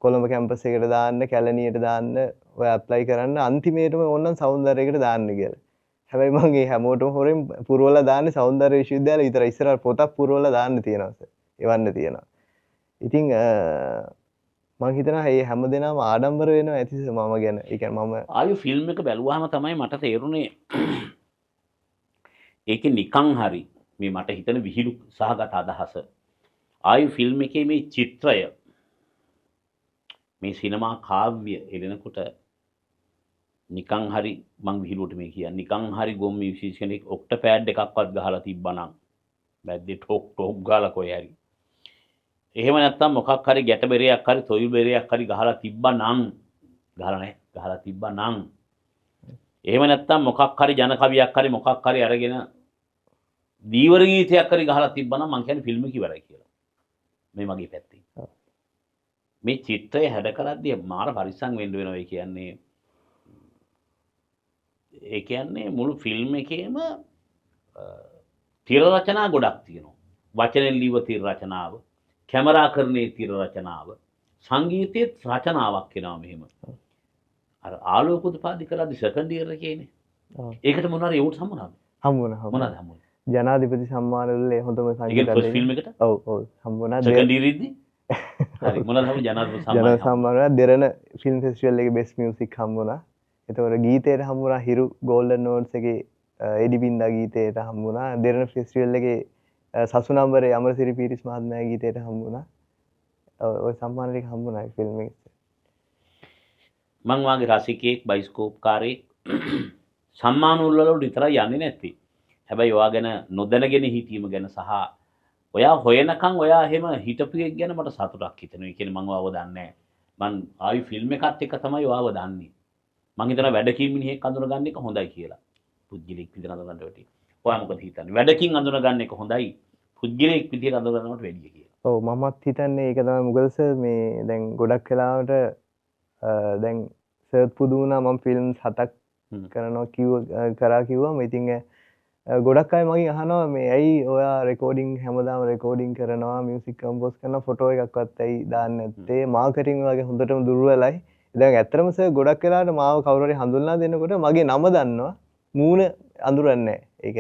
Speaker 1: කොළඹ කැම්පස් එකට දාන්න, කැලණියට දාන්න, ඔය ඇප්ලයි කරන්න අන්තිමේටම ඕනනම් සෞන්දර්යයකට දාන්න කියලා. හැබැයි මම ඒ හැමෝටම හොරෙන් පුරවලා දාන්නේ සෞන්දර්ය විශ්වවිද්‍යාලේ විතරයි. ඉස්සරහ පොතක් පුරවලා දාන්න තියෙනවා සර්. එවන්න තියෙනවා. ඉතින් මම හිතනවා මේ හැමදේනම ආඩම්බර වෙනවා ඇති මම ගැන. ඒ කියන්නේ මම
Speaker 4: ආයු ෆිල්ම් එක බැලුවාම තමයි මට තේරුනේ ඒකේ නිකන් හරි මේ මට හිතන විහිළු සහගත අදහස. ආයු ෆිල්ම් එකේ මේ චිත්‍රය මේ සිනමා කාව්‍ය එළෙනකොට නිකන් හරි මං විහිළුවට මේ කියන්නේ නිකන් හරි ගොම් මියුසික් කෙනෙක් ඔක්ටපෑඩ් එකක්වත් ගහලා තිබ්බනම් බැද්දේ ටොක් ගාලා කොහේ හරි එහෙම නැත්නම් මොකක් හරි ගැට බෙරයක් හරි තොইল බෙරයක් හරි ගහලා තිබ්බනම් ගහලා නැහැ ගහලා තිබ්බනම් එහෙම නැත්නම් මොකක් හරි ජන කවියක් හරි මොකක් හරි අරගෙන දීවර ගීතයක් හරි ගහලා තිබ්බනම් මං කියන්නේ ෆිල්ම් එක ඉවරයි කියලා. මේ මගේ පැත්තෙන්. මේ චිත්‍රය හැද කරද්දී මාර පරිස්සම් වෙන්න වෙනවා. ඒ කියන්නේ මුළු ෆිල්ම් එකේම තිර රචනා ගොඩක් තියෙනවා. වචනෙන් ලියව තිර රචනාව, කැමරාකරණයේ තිර රචනාව, සංගීතයේ රචනාවක් වෙනවා මෙහෙම. අර ආලෝක උත්පාදි කරද්දී සෙකන්ඩ් ඉයර් එකේනේ. ඒකට මොනවාරි ඒකට සම්මානද?
Speaker 1: හම්බුණා.
Speaker 4: මොනවාද හම්බුනේ?
Speaker 1: ජනාධිපති සම්මාන වල හොඳම සංගීත
Speaker 4: ඒකට ෆිල්ම් එකට?
Speaker 1: ඔව් ඔව් හම්බුණා.
Speaker 4: සෙකන්ඩ් ඉයර් ඉද්දි? හරි මොනවාද හම්බුනේ ජනාධිපති සම්මාන?
Speaker 1: ජනාධිපති සම්මාන දෙරණ ෆිල්ම් ෆෙස්ටිවල් එකේ බෙස්ට් මියුසික් හම්බුණා. එතකොට ගීතයට හම්බුණා හිරු ගෝල්ඩන් නෝට්ස් එකේ එඩි බින්දා ගීතයට හම්බුණා. දෙරණ ෆෙස්ටිවල් එකේ සසු නම්බරේ අමරසිරි පීරිස් මහත්මයාගේ ගීතයට හම්බුණා. ඔය සම්මාන ටික හම්බුණා ෆිල්ම් එකේ.
Speaker 4: මං වාගේ රසිකයෙක් බයිස්කෝප් කාරයෙක් සම්මාන උල්වලට විතරයි යන්නේ නැත්තේ. හැබැයි ඔයා ගැන නොදැනගෙන හිටීම ගැන සහ ඔයා හොයනකම් ඔයා එහෙම හිටපු එක ගැන මට සතුටක් හිතෙනවා. ඒ කියන්නේ මං ඔයාව දන්නේ නැහැ. මං ආයි ෆිල්ම් එකත් එක්ක තමයි ඔයාව දන්නේ. මං හිතනවා වැඩකින් මිනිහෙක් අඳුනගන්න එක හොඳයි කියලා. පුද්ගලික විදිහට අඳුනගන්න වෙටි. ඔයා මොකද හිතන්නේ? වැඩකින් අඳුනගන්න එක හොඳයි. පුද්ගලික විදිහට අඳුනගන්නවට වැඩිය කියලා.
Speaker 1: ඔව් මමත් හිතන්නේ ඒක තමයි. මොකද සර් මේ දැන් ගොඩක් වෙලාවට දැන් සර්ත් පුදු වුණා මම ෆිල්ම්ස් 7ක් කරනවා කරා කිව්වම ඉතින් ගොඩක් අය මගෙන් අහනවා මේ ඇයි ඔයා රෙකෝඩින් හැමදාම රෙකෝඩින් කරනවා මියුසික් කම්පෝස් කරනවා ෆොටෝ එකක්වත් ඇයි දාන්නේ නැත්තේ මාකටිං වගේ හොඳටම දුර්වලයි. දැන් ඇත්තටම සර් ගොඩක් වෙලාවට මාව කවුරු හරි හඳුන්ලා දෙනකොට මගේ නම දන්නවා මූණ අඳුරන්නේ නැහැ. ඒක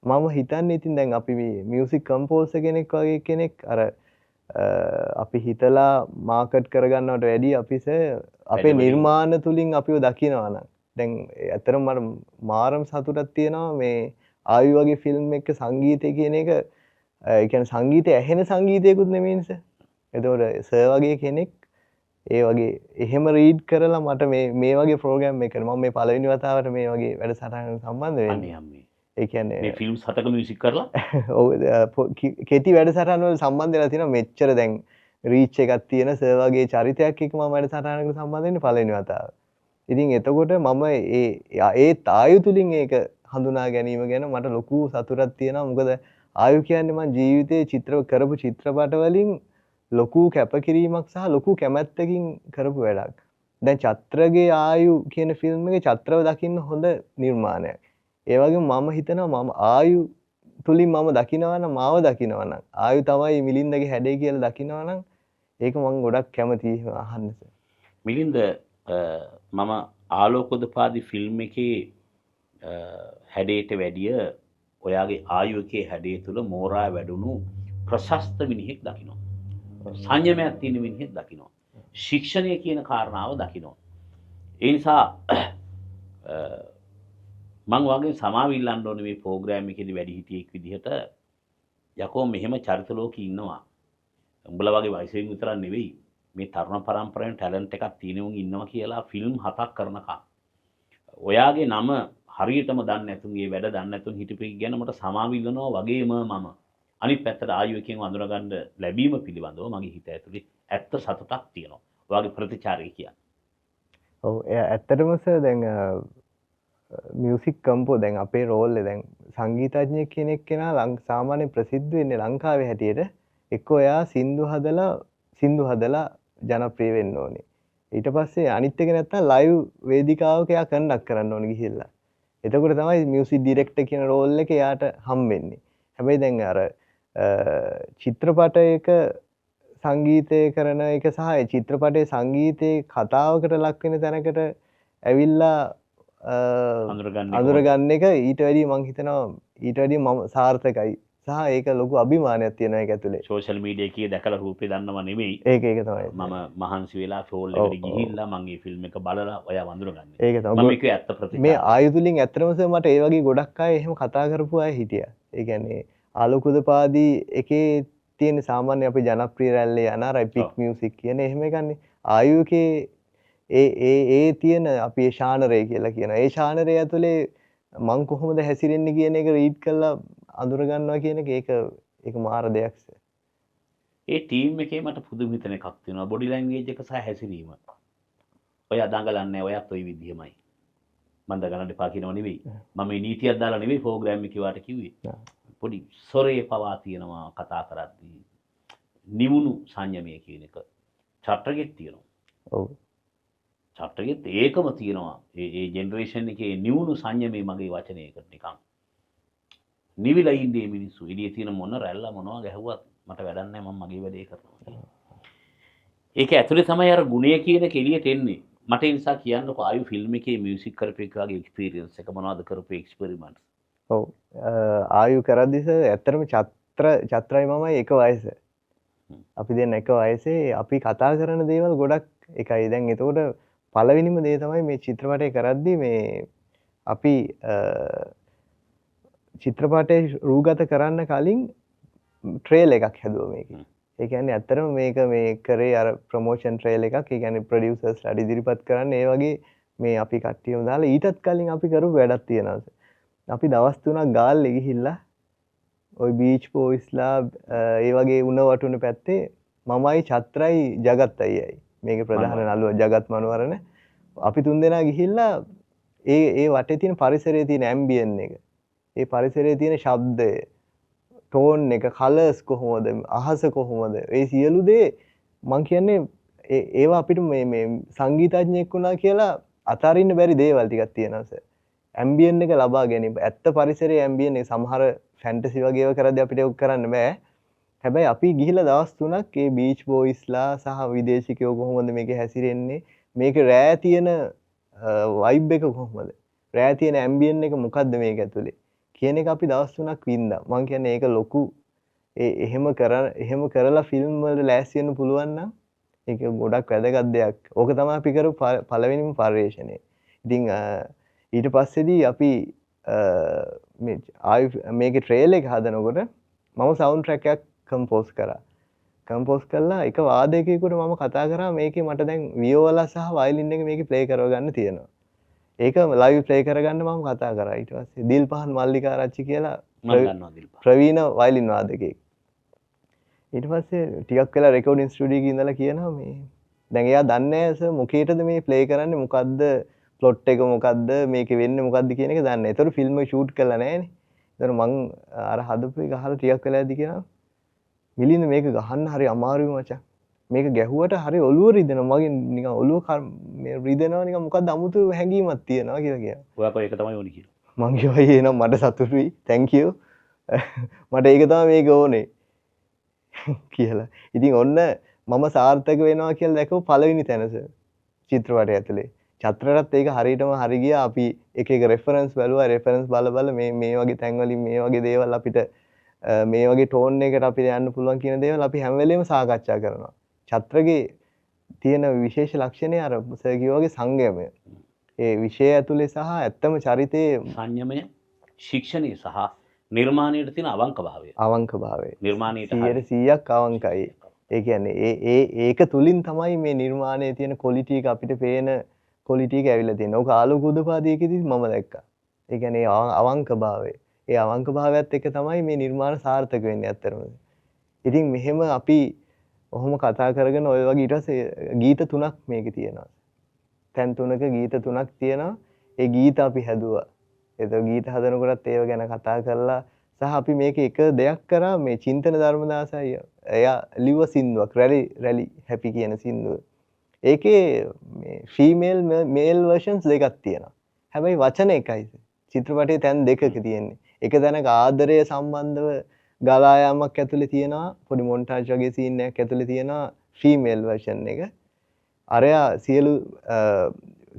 Speaker 1: මම හිතන්නේ ඉතින් දැන් අපි මේ මියුසික් කම්පෝසර් කෙනෙක් වගේ කෙනෙක් අර අපි හිතලා මාකට් කරගන්නවට වැඩිය අපිස අපේ නිර්මාණ තුලින් අපිව දකිනවා නම් දැන් ඇත්තටම මට මාරම සතුටක් තියෙනවා මේ ආයු වගේ ෆිල්ම් එක සංගීතය කියන එක ඒ කියන්නේ සංගීතය ඇහෙන සංගීතයකුත් නෙමෙයිනස. එතකොට සර් වගේ කෙනෙක් ඒ වගේ එහෙම රීඩ් කරලා මට මේ වගේ ප්‍රෝග්‍රෑම් එකකට මම මේ පළවෙනි වතාවට මේ වගේ වැඩසටහනකට සම්බන්ධ වෙන්නේ. ඒ කියන්නේ
Speaker 4: මේ ෆිල්ම් 7ක මියුසික් කරලා
Speaker 1: ඔව් කෙටි වැඩසටහන් වල සම්බන්ධ වෙලා තියෙනවා මෙච්චර දැන් රීච් එකක් තියෙන සර් වගේ චරිතයක් එක්ක මම වැඩසටහනකට සම්බන්ධ වෙන්නේ පළවෙනි වතාව. ඉතින් එතකොට මම ඒ ආයු තුලින් ඒක හඳුනා ගැනීම ගැන මට ලොකු සතුටක් තියෙනවා. මොකද ආයු කියන්නේ මම ජීවිතේ කරපු චිත්‍රපට වලින් ලොකු කැපකිරීමක් සහ ලොකු කැමැත්තකින් කරපු වැඩක්. දැන් චත්‍රගේ ආයු කියන ෆිල්ම් එකේ චත්‍රව දකින්න හොඳ නිර්මාණයක්. ඒ වගේම මම හිතනවා මම ආයු තුලින් මම දකිනවා නම් මාව දකිනවා නම් ආයු තමයි මිලින්දගේ හැඩේ කියලා දකිනවා නම් ඒක මම ගොඩක් කැමතියි අහන්න.
Speaker 4: මිලින්ද මම ආලෝකෝදපාදී ෆිල්ම් එකේ හැඩයට වැඩිය ඔයාගේ ආයු එකේ හැඩය තුල මෝරා වැඩුණු ප්‍රශස්ත මිනිහෙක් දකිනවා. සංයමයක් තියෙන මිනිහෙක් දකිනවා. ශික්ෂණය කියන කාරණාව දකිනවා. ඒ නිසා මං වගේ සමාව ඉල්ලන්න ඕනේ මේ ප්‍රෝග්‍රෑම් එකේදී වැඩිහිටියෙක් විදිහට යකෝ මෙහෙම චරිත ලෝකේ ඉන්නවා. උඹලා වගේ වයසෙන් විතරක් නෙවෙයි මේ තරුණ පරම්පරාවේ ටැලන්ට් එකක් තියෙන උන් ඉන්නවා කියලා ෆිල්ම් 7ක් කරනකම් ඔයාගේ නම හරියටම දන්නේ නැතුන් ඒ වැඩ දන්නේ නැතුන් හිටපෙක ගැන මට සමාව ඉල්ලනවා වගේම මම අනිත් පැත්තට ආයු එකෙන් වඳුනගන්න ලැබීම පිළිබඳව මගේ හිත ඇතුලේ ඇත්ත සතුටක් තියෙනවා. ඔයාගේ ප්‍රතිචාරය කියන්නේ.
Speaker 1: ඔව් ඇත්තටම සර් දැන් මියුසික් කම්පෝ දැන් අපේ රෝල් එක දැන් සංගීතඥයෙක් කෙනෙක් කෙනා සාමාන්‍ය ප්‍රසිද්ධ වෙන්නේ ලංකාවේ හැටියට එක්ක එයා සින්දු හදලා ජනප්‍රිය වෙන්න ඕනේ. ඊට පස්සේ අනිත් එක නැත්තම් ලයිව් වේදිකාවක එයා කන්ඩක්ට් කරන්න ඕනේ ගිහිල්ලා. එතකොට තමයි මියුසික් ඩිරෙක්ටර් කියන රෝල් එක එයාට හම්බෙන්නේ. හැබැයි දැන් අර චිත්‍රපටයක සංගීතය කරන එක සහ චිත්‍රපටයේ සංගීතයේ කතාවකට ලක් වෙන තැනකට ඇවිල්ලා අඳුරගන්න එක ඊට වැඩිය මං හිතනවා ඊට වැඩිය මම සාර්ථකයි සහ ඒක ලොකු අභිමානයක් තියෙනවා ඒක ඇතුලේ.
Speaker 4: සෝෂල් මීඩියා එකේ දැකලා රූපේ දන්නව නෙමෙයි.
Speaker 1: ඒක තමයි.
Speaker 4: මම මහන්සි වෙලා ෆෝල් එකට ගිහිල්ලා මම මේ ෆිල්ම් එක බලලා ඔයා වඳුරගන්නේ.
Speaker 1: ඒක තමයි.
Speaker 4: මම මේක ඇත්ත ප්‍රතිචාර.
Speaker 1: මේ ආයුතුලින් ඇත්තටම සර් මට ඒ වගේ ගොඩක් අය එහෙම කතා කරපු අය හිටියා. ඒ කියන්නේ ආලෝකෝදපාදී එකේ තියෙන සාමාන්‍ය අපි ජනප්‍රිය රැල්ලේ යන අර එපික් මියුසික් කියන එහෙම එකන්නේ. ආයු එකේ ඒ තියෙන අපි ඒ ශානරය කියලා කියන. ඒ ශානරය ඇතුලේ මං කොහොමද හැසිරෙන්නේ කියන එක රීඩ් කරලා අඳුර ගන්නවා කියන එක ඒක මාර දෙයක්.
Speaker 4: ඒ ටීම් එකේ මට පුදුම හිතන එකක් තියෙනවා. බොඩි ලැන්ග්වේජ් එක සහ හැසිරීම. ඔය දඟලන්නේ ඔයත් ওই විදිහමයි. මම දඟලන්න එපා කියනව නෙවෙයි. මම මේ නීතියක් දාලා නෙවෙයි ප්‍රෝග්‍රෑම් එකේ වාට කිව්වේ. පොඩි සොරේ පවා තියෙනවා කතා කරද්දී. නිවුණු සංයමය කියන එක චට්‍රගෙත් තියෙනවා.
Speaker 1: ඔව්.
Speaker 4: චට්‍රගෙත් ඒකම තියෙනවා. ඒ ජෙනරේෂන් එකේ නිවුණු සංයමයේ මගේ වචනයකට නිකන් නිවිලා ඉන්නේ මිනිස්සු. එළියේ තියෙන මොන රැල්ල මොනවා ගැහුවත් මට වැඩක් නැහැ මම මගේ වැඩේ කරනවා. ඒක ඇතුලේ තමයි අර ගුණය කියන කෙලියට එන්නේ. මට ඒ නිසා කියන්නකො ආයු ෆිල්ම් එකේ මියුසික් කරපු එක වගේ එක්ස්පීරියන්ස් එක මොනවද කරපු එක්ස්පෙරිමන්ට්ස්?
Speaker 1: ඔව්. ආයු කරද්දිස ඇත්තටම චත්‍රයි මමයි එක වයස. අපි දෙන්න එක වයසේ අපි කතා කරන දේවල් ගොඩක් එකයි. දැන් එතකොට පළවෙනිම දේ තමයි මේ චිත්‍රපටය කරද්දී මේ අපි චිත්‍රපටය රූගත කරන්න කලින් ට්‍රේල් එකක් හැදුවා මේකේ. ඒ කියන්නේ ඇත්තටම මේක මේ කරේ අර ප්‍රොමෝෂන් ට්‍රේල් එකක්. ඒ කියන්නේ ප්‍රොඩියුසර්ස්ලා ඉදිරිපත් කරන්න ඒ වගේ මේ අපි කට්ටියම දාලා ඊටත් කලින් අපි කරපු වැඩක් තියෙනවා. අපි දවස් 3ක් ගාල්ලේ ගිහිල්ලා ওই බීච් බෝයිස්ලා ඒ වගේ උණ වටුන පැත්තේ මමයි චත්‍රයි ජගත් අයියයි මේකේ ප්‍රධාන නළුවා ජගත් මනවරණ අපි තුන්දෙනා ගිහිල්ලා ඒ වටේ තියෙන පරිසරයේ තියෙන ඇම්බියන් එක ඒ පරිසරයේ තියෙන ශබ්දය ටෝන් එක කලර්ස් කොහොමද අහස කොහොමද ඒ සියලු දේ මං කියන්නේ ඒවා අපිට මේ සංගීතඥයෙක් වුණා කියලා අතාරින්න බැරි දේවල් ටිකක් තියෙනවා සර්. ඇම්බියන් එක ලබා ගැනීම ඇත්ත පරිසරයේ ඇම්බියන් එක සමහර ෆැන්ටසි වගේ ඒවා කරද්දී අපිට ඒක කරන්න බෑ. හැබැයි අපි ගිහිල්ලා දවස් 3ක් ඒ බීච් බෝයිස්ලා සහ විදේශිකයෝ කොහොමද මේකේ හැසිරෙන්නේ මේක රෑ තියෙන වයිබ් එක කොහොමද රෑ තියෙන ඇම්බියන් එක මොකද්ද මේක ඇතුලේ කියන එක අපි දවස් 3ක් වින්දා. මම කියන්නේ ඒක ලොකු එහෙම කරලා ෆිල්ම් වල ලෑස්ති වෙන්න පුළුවන් නම් ඒක ගොඩක් වැදගත් දෙයක්. ඕක තමයි අපි කරපු පළවෙනිම පරිශ්‍රණය. ඉතින් ඊට පස්සේදී අපි මේකේ ට්‍රේල් එක හදනකොට මම සවුන්ඩ් ට්‍රැක් එකක් කම්පෝස් කරා. කම්පෝස් කළා එක වාදකයෙකුට මම කතා කරා මේකේ මට දැන් වියෝලා සහ වයලින් එක මේකේ ප්ලේ කරව ගන්න තියෙනවා. ඒක ලයිව් ප්ලේ කරගන්න මම කතා කරා. ඊට පස්සේ දිල්පහන් මල්ලිකාරච්චි කියලා
Speaker 4: මම දන්නවා දිල්පහන්.
Speaker 1: ප්‍රවීණ වයලින් වාදකයෙක්. ඊට පස්සේ ටිකක් වෙලා රෙකෝඩින් ස්ටුඩියෝ එකේ ඉඳලා කියනවා මේ දැන් එයා දන්නේ නැහැ මොකේටද මේ ප්ලේ කරන්නේ මොකද්ද ප්ලොට් එක මොකද්ද මේකේ වෙන්නේ මොකද්ද කියන එක දන්නේ නැහැ. ඒතර ෆිල්ම් එක ෂූට් කරලා නැහැනේ. ඒතර මං අර හදපු එක අහලා ටිකක් වෙලාදී කියනවා මිලින්ද මේක ගහන්න හරි අමාරුයි මචං. මේක ගැහුවට හරි ඔළුව රිදෙනවා. මගේ නිකන් ඔළුව මේ රිදෙනවා නිකන් මොකද්ද අමුතු හැඟීමක් තියෙනවා කියලා කියනවා.
Speaker 4: ඔයා කොයි එක තමයි ඕනි කියලා.
Speaker 1: මං කියවා එනවා මට සතුටුයි. thank you. මට ඒක තමයි මේක ඕනේ. කියලා. ඉතින් ඔන්න මම සාර්ථක වෙනවා කියලා දැකපු පළවෙනි තැනස චිත්‍රපටය ඇතුලේ. චත්‍රරත් ඒක හරියටම හරි ගියා. අපි එක එක රෙෆරන්ස් බැලුවා. රෙෆරන්ස් බල මේ වගේ තැන්වලින් මේ වගේ දේවල් අපිට මේ වගේ ටෝන් එකකට අපිට යන්න පුළුවන් කියන දේවල් අපි හැම වෙලේම සාකච්ඡා කරනවා. චත්‍රගේ තියෙන විශේෂ ලක්ෂණය අර සර් කිව්වා වගේ සංයමය. ඒ විෂය ඇතුලේ සහ ඇත්තම චරිතයේ
Speaker 4: සංයමය, ශික්ෂණය සහ නිර්මාණයට තියෙන අවංකභාවය.
Speaker 1: අවංකභාවය.
Speaker 4: නිර්මාණයට
Speaker 1: 100% අවංකයි. ඒ කියන්නේ ඒක තුලින් තමයි මේ නිර්මාණයේ තියෙන ක්වොලිටි එක අපිට පේන ක්වොලිටි එක ඇවිල්ලා තියෙන්නේ. ඕක ආලෝක උදපාදියේදී මම දැක්කා. ඒ කියන්නේ අවංකභාවය. ඒ අවංකභාවයත් එක්ක තමයි මේ නිර්මාණ සාර්ථක වෙන්නේ ඇත්තටම. ඉතින් මෙහෙම අපි ඔහොම කතා කරගෙන ඔය වගේ ඊට පස්සේ ගීත 3ක් මේකේ තියෙනවා. තැන් 3ක ගීත 3ක් තියෙනවා. ඒ ගීත අපි හැදුවා. ඒක ගීත හදනකොටත් ඒව ගැන කතා කරලා සහ අපි මේකේ එක දෙයක් කරා මේ චින්තන ධර්මදාසයි එයා ලිව්ව සින්දුවක් රැලි හැපි කියන සින්දුව. ඒකේ මේ ෆීමේල් මේල් වර්ෂන්ස් දෙකක් තියෙනවා. හැබැයි වචන එකයි. චිත්‍රපටයේ තැන් දෙකක තියෙන්නේ. එක තැනක ආදරය සම්බන්ධව ගලා යාමක් ඇතුලේ තියෙනවා. පොඩි මොන්ටාජ් වගේ සීන් එකක් ඇතුලේ තියෙනවා ෆීමේල් වර්ෂන් එක. අරයා සියලු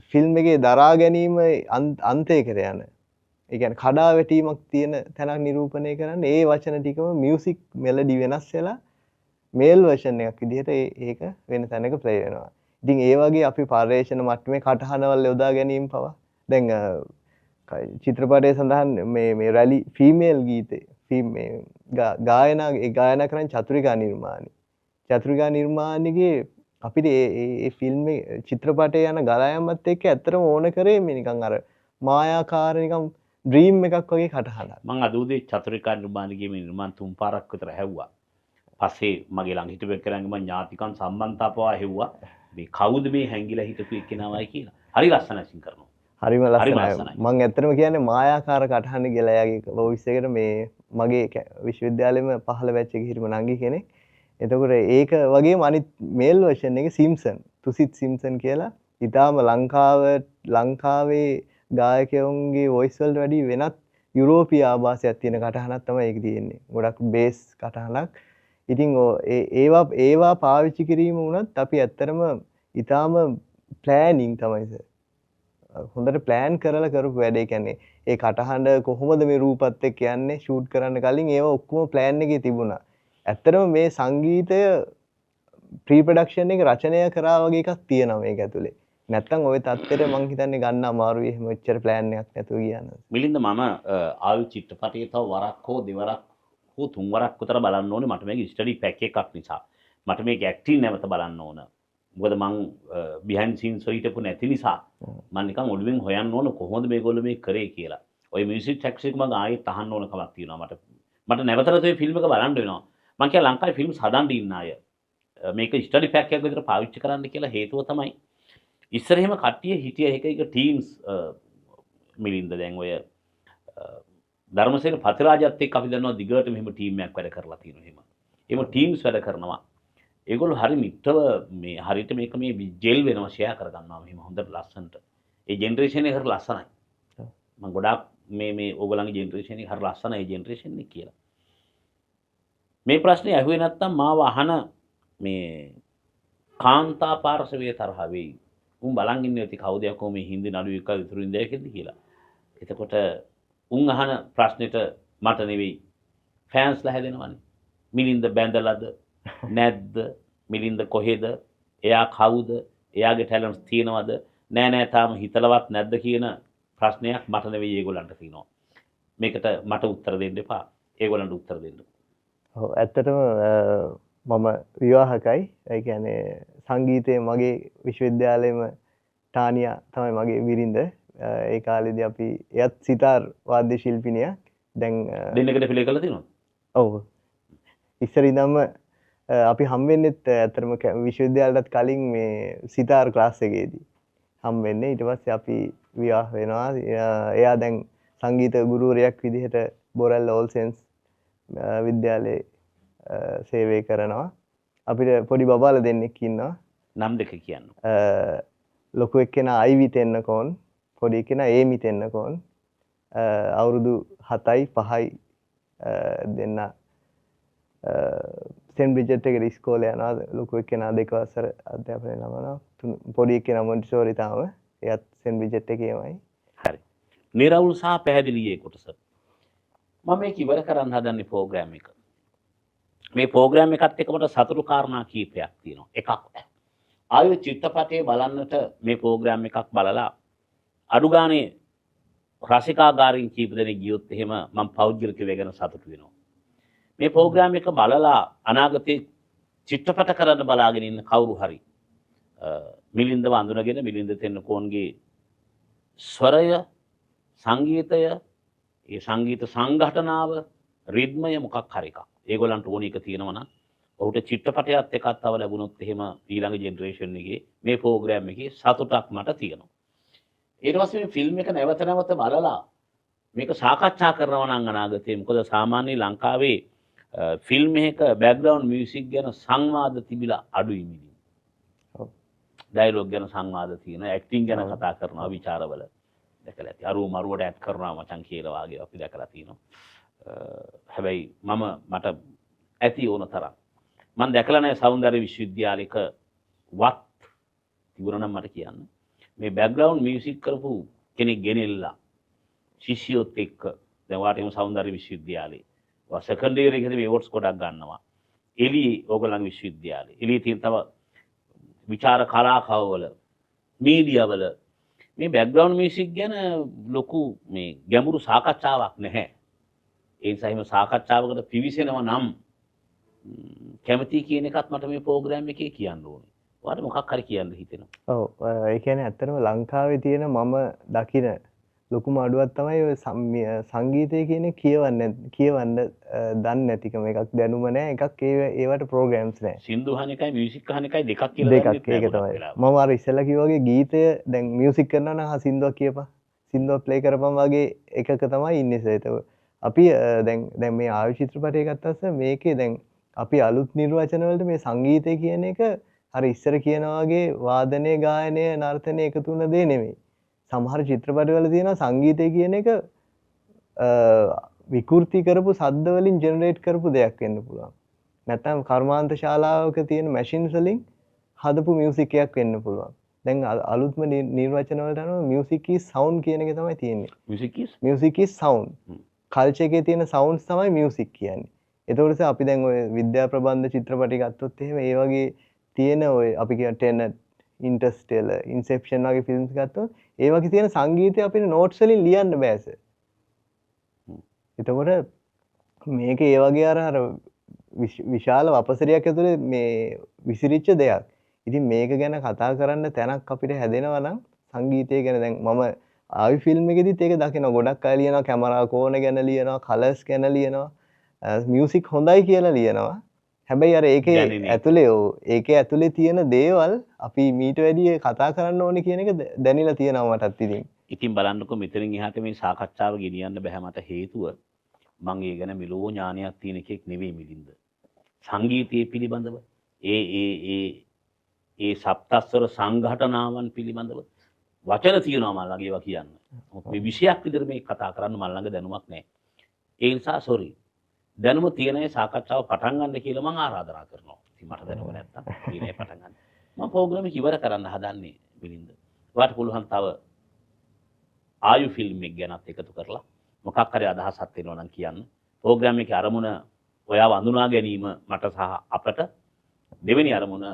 Speaker 1: ෆිල්ම් එකේ දරා ගැනීම අන්තයකට යන. ඒ කියන්නේ කඩා වැටීමක් තියෙන තැනක් නිරූපණය කරන්න ඒ වචන ටිකම මියුසික් මෙලඩි වෙනස් වෙලා මේල් වර්ෂන් එකක් විදිහට ඒක වෙන තැනක ප්ලේ වෙනවා. ඉතින් ඒ වගේ අපි පරිවේෂණ මට්ටමේ කටහඬවල යොදා ගැනීම පවා දැන් චිත්‍රපටයේ සඳහන් මේ රැලි ෆීමේල් ගීතේ ගායනා කරන චතුරිකා නිර්මාණිගේ අපිට ඒ ෆිල්ම් චිත්‍රපටයේ යන ගලායමත් එක්ක ඇත්තටම ඕන කරේ මේ නිකන් අර මායාකාර නිකන් ඩ්‍රීම් එකක් වගේ කටහඬක්.
Speaker 4: මම අද උදේ චතුරිකා නිර්මාණිගේ මේ නිර්මාණ 3 පාරක් විතර හැව්වා. පස්සේ මගේ ළඟ හිටපු එක්කෙනාගේ මම ඥාතිකන් සම්බන්ධතාවපවා හෙව්වා. මේ කවුද මේ හැංගිලා හිටපු එක්කෙනාවයි කියලා. හරි ලස්සනයි සින් කරනවා.
Speaker 1: හරිම ලස්සනයි. මම ඇත්තටම කියන්නේ මායාකාර කටහඬ කියලා එයාගේ වොයිස් එකට මේ මගේ විශ්වවිද්‍යාලෙම 15 බැච් එකේ හිටපු නංගි කෙනෙක්. එතකොට ඒක වගේම අනිත් මේල් වර්ෂන් එකේ සිම්සන් තුසිත් සිම්සන් කියලා ඊටාම ලංකාවේ ගායකයන්ගේ වොයිස් වලට වැඩි වෙනත් යුරෝපීය ආభాසයක් තියෙන කටහඬක් තමයි ඒක තියෙන්නේ. ගොඩක් බේස් කටහඬක්. ඉතින් ඒවා පාවිච්චි කිරීම වුණත් අපි ඇත්තටම ඊටාම ප්ලෑනින් තමයි සර්. හොඳට ප්ලෑන් කරලා කරපු වැඩ. ඒ කියන්නේ ඒ කටහඬ කොහොමද මේ රූපත් එක්ක යන්නේ ෂූට් කරන්න කලින් ඒවා ඔක්කොම ප්ලෑන් එකේ තිබුණා. ඇත්තටම මේ සංගීතය ප්‍රී ප්‍රොඩක්ෂන් එක රචනය කරා වගේ එකක් තියෙනවා මේක ඇතුලේ. නැත්තම් ওই තත්ත්වෙට මං හිතන්නේ ගන්න අමාරුයි එහෙම එච්චර ප්ලෑන් එකක් නැතුව ගියා නම්.
Speaker 4: මිලින්ද මම ආයු චිත්‍රපටයේ තව වරක් හෝ දෙවරක් හෝ තුන් වරක් විතර බලන්න ඕනේ. මට මේක ස්ටඩි පැක් එකක් නිසා. මට මේක ඇක්ටින් නැවත බලන්න ඕන. මොකද මං බිහයින්ඩ් සීන්ස් වල හිටපු නැති නිසා මම නිකන් ඔළුවෙන් හොයන්න ඕන කොහොමද මේගොල්ලෝ මේක කරේ කියලා. ওই මියුසික් ට්‍රැක්ස් එක මම ආයෙත් අහන්න ඕන කමක් තියෙනවා මට නැවතත් මේ ෆිල්ම් එක බලන්න වෙනවා. මං කියන ලංකාවේ ෆිල්ම්ස් හදන්න ඉන්න අය මේක ස්ටඩි පැක් එකක් විතර පාවිච්චි කරන්න කියලා හේතුව තමයි ඉස්සර එහෙම කට්ටිය හිටිය එක ටීම්ස් මිලින්ද දැන් ඔය ධර්මසේන පතිරාජත් එක්ක අපි දන්නවා දිගට මෙහෙම ටීම් එකක් වැඩ කරලා තියෙනවා එහෙම ටීම්ස් වැඩ කරනවා. ඒගොල්ලෝ හරි මිත්‍රව මේ හරියට මේක මේ ජෙල් වෙනවා ෂෙයා කරගන්නවා මෙහෙම හොඳට ලස්සනට. ඒ ජෙනරේෂන් එක හරි ලස්සනයි. මම ගොඩාක් මේ ඕගොල්ලන්ගේ ජෙනරේෂන් එක හරි ලස්සනයි ඒ ජෙනරේෂන් එක කියලා. මේ ප්‍රශ්නේ ඇහුවේ නැත්තම් මාව අහන මේ කාන්තා පාර්ශවයේ තරහ වෙයි. උන් බලන් ඉන්නේ ඉතින් කවුද යකෝ මේ හින්දි නඩු එක ඉතුරු ඉඳලා කියලා. එතකොට උන් අහන ප්‍රශ්නෙට මට නෙවෙයි ෆෑන්ස්ලා හැදෙනවනේ. මිලින්ද බැඳලාද නැද්ද? මිලින්ද කොහෙද? එයා කවුද? එයාගේ ටැලන්ට්ස් තියෙනවද? නෑ තාම හිතලවත් නැද්ද කියන ප්‍රශ්නයක් මට නෙවෙයි ඒගොල්ලන්ට තියෙනවා. මේකට මට උත්තර දෙන්න එපා. ඒගොල්ලන්ට උත්තර දෙන්න.
Speaker 1: ඔව් ඇත්තටම මම විවාහකයි. ඒ කියන්නේ සංගීතයේ මගේ විශ්වවිද්‍යාලයේම ටානියා තමයි මගේ බිරිඳ. ඒ කාලේදී අපි එයත් සිතාර් වාද්‍ය ශිල්පිනියක්. දැන්
Speaker 4: දෙන්නකට ප්ලේ කරලා තියෙනවද?
Speaker 1: ඔව්. ඉස්සර ඉඳන්ම අපි හම් වෙන්නෙත් ඇත්තටම විශ්වවිද්‍යාලයටත් කලින් මේ සිතාර් ක්ලාස් එකේදී හම් වෙන්නේ. ඊට පස්සේ අපි විවාහ වෙනවා. එයා දැන් සංගීත ගුරුවරයෙක් විදිහට බොරැල්ල ඕල් සෙන්ස් විද්‍යාලයේ සේවය කරනවා. අපිට පොඩි බබාලා දෙන්නෙක් ඉන්නවා.
Speaker 4: නම් දෙක කියන්න.
Speaker 1: ලොකු එක්කෙනා අයිවි තෙන්නකෝන්, පොඩි එක්කෙනා ඒමි තෙන්නකෝන්. අවුරුදු 7යි 5යි දෙන්න සෙන්ට් බ්‍රිජට් එකේ ඉස්කෝලේ යනවා. ලොකු එක්කෙනා 2 වසර අධ්‍යාපනය ලබනවා. පොඩි එක්කෙනා මොන්ටිසෝරි තාම. එයත් සෙන්ට් බ්‍රිජට් එකේමයි.
Speaker 4: හරි. නිරවුල් සහ පැහැදිලි ඒ කොටස. මම මේක ඉවර කරන්න හදන්නේ ප්‍රෝග්‍රෑම් එක. මේ ප්‍රෝග්‍රෑම් එකත් එක්ක මට සතුටු කාරණා කීපයක් තියෙනවා. එකක් ආයු චිත්‍රපටයේ බලන්නට මේ ප්‍රෝග්‍රෑම් එකක් බලලා අඩු ගානේ රසිකාගාරින් කීප දෙනෙක් ගියොත් එහෙම මම පෞද්ගලිකව වෙගෙන සතුටු වෙනවා. මේ ප්‍රෝග්‍රෑම් එක බලලා අනාගතේ චිත්‍රපට කරන්න බලාගෙන ඉන්න කවුරු හරි මිලින්දව අඳුනගෙන මිලින්ද තෙන්නකෝන්ගේ ස්වරය, සංගීතය, ඒ සංගීත සංඝටනාව, රිද්මය මොකක් හරි එකක් ඒගොල්ලන්ට ඕන එක තියෙනවා නම් ඔහුට චිත්‍රපටයත් එකක් තව ලැබුණොත් එහෙම ඊළඟ ජෙනරේෂන් එකේ මේ ප්‍රෝග්‍රෑම් එකේ සතුටක් මට තියෙනවා. ඊට පස්සේ මේ ෆිල්ම් එක නැවත නැවත බලලා මේක සාකච්ඡා කරනවා නම් අනාගතේ මොකද සාමාන්‍ය ලංකාවේ ෆිල්ම් එකක බෑග්ග්‍රවුන්ඩ් මියුසික් ගැන සංවාද තිබිලා අඩුයි මිලින්.
Speaker 1: ඔව්.
Speaker 4: ඩයලොග් ගැන සංවාද තියෙනවා, ඇක්ටිං ගැන කතා කරනවා විචාරවල. දැකලා ඇති. අරුව මරුවට ඇඩ් කරනවා මචං කියලා වගේ අපි දැකලා තියෙනවා. හැබැයි මට ඇති ඕන තරම් මම දැකලා නැහැ සෞන්දර්ය විශ්වවිද්‍යාලයක වත් තිබුණා නම් මට කියන්න. මේ බෑග්ග්‍රවුන්ඩ් මියුසික් කරපු කෙනෙක් ගෙනෙල්ලා ශිෂ්‍යයොත් එක්ක දැන් වාටේම සෞන්දර්ය විශ්වවිද්‍යාලේ වා සෙකන්ඩ් ඉයර් එකේදී මේ අවෝඩ්ස් ගොඩක් ගන්නවා. එළියේ ඕගොල්ලන්ගේ විශ්වවිද්‍යාලේ. එළියේ තියෙන තව විචාර කලාකවවල මීඩියා වල මේ බෑග්ග්‍රවුන්ඩ් මියුසික් ගැන ලොකු මේ ගැඹුරු සාකච්ඡාවක් නැහැ. ඒ නිසා එහෙම සාකච්ඡාවකට පිවිසෙනවා නම් කැමති කියන එකත් මට මේ ප්‍රෝග්‍රෑම් එකේ කියන්න ඕනේ. ඔයාලට මොකක් හරි කියන්න හිතෙනවා.
Speaker 1: ඔව් ඒ කියන්නේ ඇත්තටම ලංකාවේ තියෙන මම දකින ලොකුම අඩුවක් තමයි ඔය සංගීතය කියන්නේ කියවන්න දන්නේ නැතිකම එකක් දැනුම නැහැ එකක් ඒවට ප්‍රෝග්‍රෑම්ස් නැහැ.
Speaker 4: සින්දු අහන එකයි මියුසික් අහන එකයි දෙකක් කියලා
Speaker 1: දෙකක් ඒක තමයි. මම අර ඉස්සෙල්ලා කිව්වා වගේ ගීතය දැන් මියුසික් කරනවා නම් සින්දුවක් කියපන්. සින්දුවක් ප්ලේ කරපන් වගේ එකක තමයි ඉන්නේ සර්. ඒක අපි දැන් මේ ආයු චිත්‍රපටය ගත්තත් මේකේ දැන් අපි අලුත් නිර්වචන වලට මේ සංගීතය කියන එක අර ඉස්සර කියනා වගේ වාදනය, ගායනය, නර්තනය එකතු වෙන දේ නෙමෙයි. සමහර චිත්‍රපටවල තියෙනවා සංගීතය කියන එක විකෘති කරපු ශබ්ද වලින් ජෙනරේට් කරපු දෙයක් වෙන්න පුළුවන්. නැත්නම් කර්මාන්ත ශාලාවක තියෙන මැෂින්ස් වලින් හදපු මියුසික් එකක් වෙන්න පුළුවන්. දැන් අලුත්ම නිර්වචන වලට අනුව මියුසික් is sound කියන එක තමයි තියෙන්නේ. Music is sound. කල්චර් එකේ තියෙන සවුන්ඩ්ස් තමයි මියුසික් කියන්නේ. ඒතකොට අපි දැන් ඔය විද්‍යා ප්‍රබන්ධ චිත්‍රපටි ගත්තොත් එහෙම ඒ වගේ තියෙන ඔය අපි කියන ටෙනට්, ඉන්ටර්ස්ටෙලර්, ඉන්සෙප්ෂන් වගේ ෆිල්ම්ස් ගත්තොත් ඒ වගේ තියෙන සංගීතය අපිට නෝට්ස් වලින් ලියන්න බෑ සර්. එතකොට මේක ඒ වගේ අර විශාල වපසරියක් ඇතුලේ මේ විසිරිච්ච දෙයක්. ඉතින් මේක ගැන කතා කරන්න තැනක් අපිට හැදෙනවා නම් සංගීතය ගැන දැන් මම ආවි ෆිල්ම් එකෙදිත් ඒක දකිනවා. ගොඩක් අය ලියනවා කැමරා කෝණ ගැන ලියනවා, කලර්ස් ගැන ලියනවා, මියුසික් හොඳයි කියලා ලියනවා. හැබැයි අර ඒකේ ඇතුලේ තියෙන දේවල් අපි මීට වැඩිය කතා කරන්න ඕනේ කියන එක දැනিলা තියෙනවා මටත් ඉතින්.
Speaker 4: ඉතින් බලන්නකො මෙතනින් එහාට මේ සාකච්ඡාව ගෙනියන්න බෑ මට හේතුව මම ඒ ගැන මිලෝ ඥානයක් තියෙන එකෙක් නෙවෙයි මිලින්ද. සංගීතයේ පිළිබඳව ඒ සප්තස්වර සංඝටනාවන් පිළිබඳව වචන තියෙනවා මම ළඟ ඒවා කියන්න. මේ විෂයක් විතර මේ කතා කරන්න මම ළඟ දැනුමක් නැහැ. ඒ නිසා සෝරි. දැනුම තියෙන ඒ සාකච්ඡාව පටන් ගන්න කියලා මම ආරාධනා කරනවා. ඉතින් මට දැනුම නැත්තම් ඊනේ පටන් ගන්න. මම ප්‍රෝග්‍රෑම් එක ඉවර කරන්න හදන්නේ මිලින්ද. ඔයාලට පුළුවන් තව ආයු ෆිල්ම් එක ගැනත් එකතු කරලා මොකක් හරි අදහසක් තියෙනවා නම් කියන්න. ප්‍රෝග්‍රෑම් එකේ අරමුණ ඔයාව අඳුනා ගැනීම මට සහ අපට දෙවෙනි අරමුණ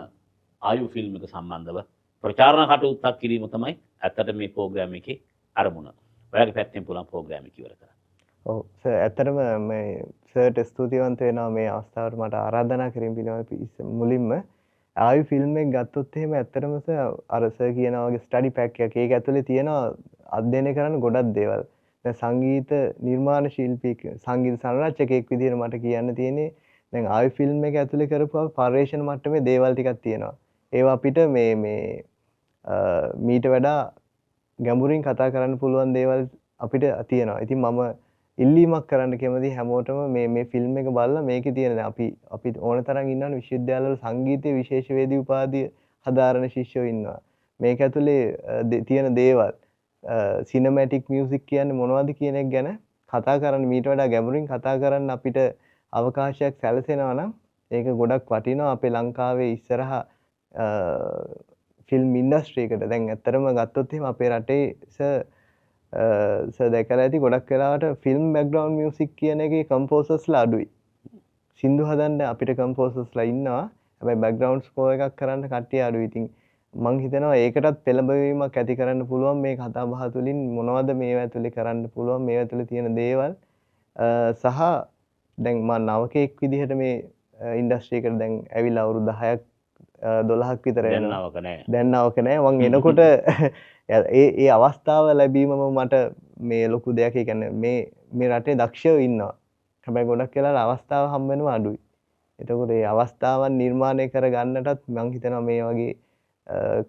Speaker 4: ආයු ෆිල්ම් එක සම්බන්ධව ප්‍රචාරණ කටයුත්තක් කිරීම තමයි ඇත්තට මේ ප්‍රෝග්‍රෑම් එකේ අරමුණ. ඔයාගේ පැත්තෙන් පුළුවන් ප්‍රෝග්‍රෑම් එක ඉවර කරන්න.
Speaker 1: ඔව් සර් ඇත්තටම මේ සර්ට ස්තුතිවන්ත වෙනවා මේ අවස්ථාවට මට ආරාධනා කිරීම පිළිබඳව මුලින්ම ආයු ෆිල්ම් එක ගත්තොත් එහෙම ඇත්තටම සර් අර සර් කියනා වගේ ස්ටඩි පැක් එකක් ඒක ඇතුලේ තියෙනවා අධ්‍යයනය කරන්න ගොඩක් දේවල්. දැන් සංගීත නිර්මාණ ශිල්පී සංගීත සංරචකයෙක් විදිහට මට කියන්න තියෙන්නේ දැන් ආයු ෆිල්ම් එක ඇතුලේ කරපුවා පර්යේෂණ මට්ටමේ දේවල් ටිකක් තියෙනවා. ඒවා අපිට මේ මීට වඩා ගැඹුරින් කතා කරන්න පුළුවන් දේවල් අපිට තියෙනවා. ඉතින් මම ඉල්ලීමක් කරන්න කැමති හැමෝටම මේ ෆිල්ම් එක බලලා මේකේ තියෙන අපි ඕන තරම් ඉන්නවනේ විශ්වවිද්‍යාලවල සංගීතයේ විශේෂවේදී උපාධිය හදාරන ශිෂ්‍යයෝ ඉන්නවා. මේක ඇතුලේ තියෙන දේවල් සිනමැටික් මියුසික් කියන්නේ මොනවද කියන එක ගැන කතා කරන්න මීට වඩා ගැඹුරින් කතා කරන්න අපිට අවකාශයක් සැලසෙනවා නම් ඒක ගොඩක් වටිනවා අපේ ලංකාවේ ඉස්සරහා ෆිල්ම් ඉන්ඩස්ට්‍රි එකට. දැන් ඇත්තටම ගත්තොත් එහෙම අපේ රටේ සර් දැකලා ඇති ගොඩක් වෙලාවට ෆිල්ම් බෑග්ග්‍රවුන්ඩ් මියුසික් කියන එකේ කම්පෝසර්ස්ලා අඩුයි. සින්දු හදන්න අපිට කම්පෝසර්ස්ලා ඉන්නවා. හැබැයි බෑග්ග්‍රවුන්ඩ් ස්කෝර් එකක් කරන්න කට්ටිය අඩුයි. ඉතින් මම හිතනවා ඒකටත් පෙළඹවීමක් ඇති කරන්න පුළුවන් මේ කතා බහ තුළින් මොනවද මේවා ඇතුලේ කරන්න පුළුවන් මේවා ඇතුලේ තියෙන දේවල් සහ දැන් මම නවකෙක් විදිහට මේ ඉන්ඩස්ට්‍රි එකට දැන් ඇවිල්ලා අවුරුදු 10ක් 12ක් විතර
Speaker 4: දැන්නවක නෑ.
Speaker 1: දැන් නවක නෑ. මං එනකොට ඒ අවස්ථාව ලැබීමම මට මේ ලොකු දෙයක්. ඒ කියන්නේ මේ රටේ දක්ෂයෝ ඉන්නවා. හැබැයි ගොඩක් වෙලාවට අවස්ථාව හම්බ වෙනවා අඩුයි. එතකොට මේ අවස්ථාවන් නිර්මාණය කර ගන්නටත් මං හිතනවා මේ වගේ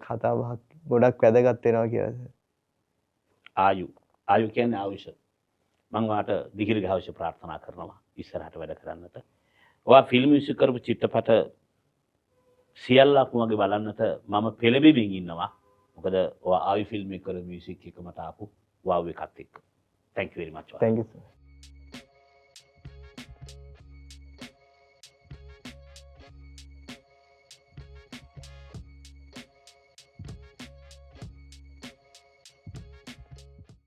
Speaker 1: කතා බහක් ගොඩක් වැදගත් වෙනවා කියලා.
Speaker 4: ආයු කියන්නේ ආයුෂ. මම වාට දීර්ඝායුෂ ප්‍රාර්ථනා කරනවා ඉස්සරහට වැඩ කරන්නට. ඔයා ෆිල්ම් මියුසික් කරපු චිත්‍රපට සියල්ලක්ම වගේ බලන්නට මම පෙළඹෙමින් ඉන්නවා. මොකද ඔයා ආයු ෆිල්ම් එක කර මියුසික් එක මට ආපු වව් එකත් එක්ක. Thank you very much.
Speaker 1: Thank you sir.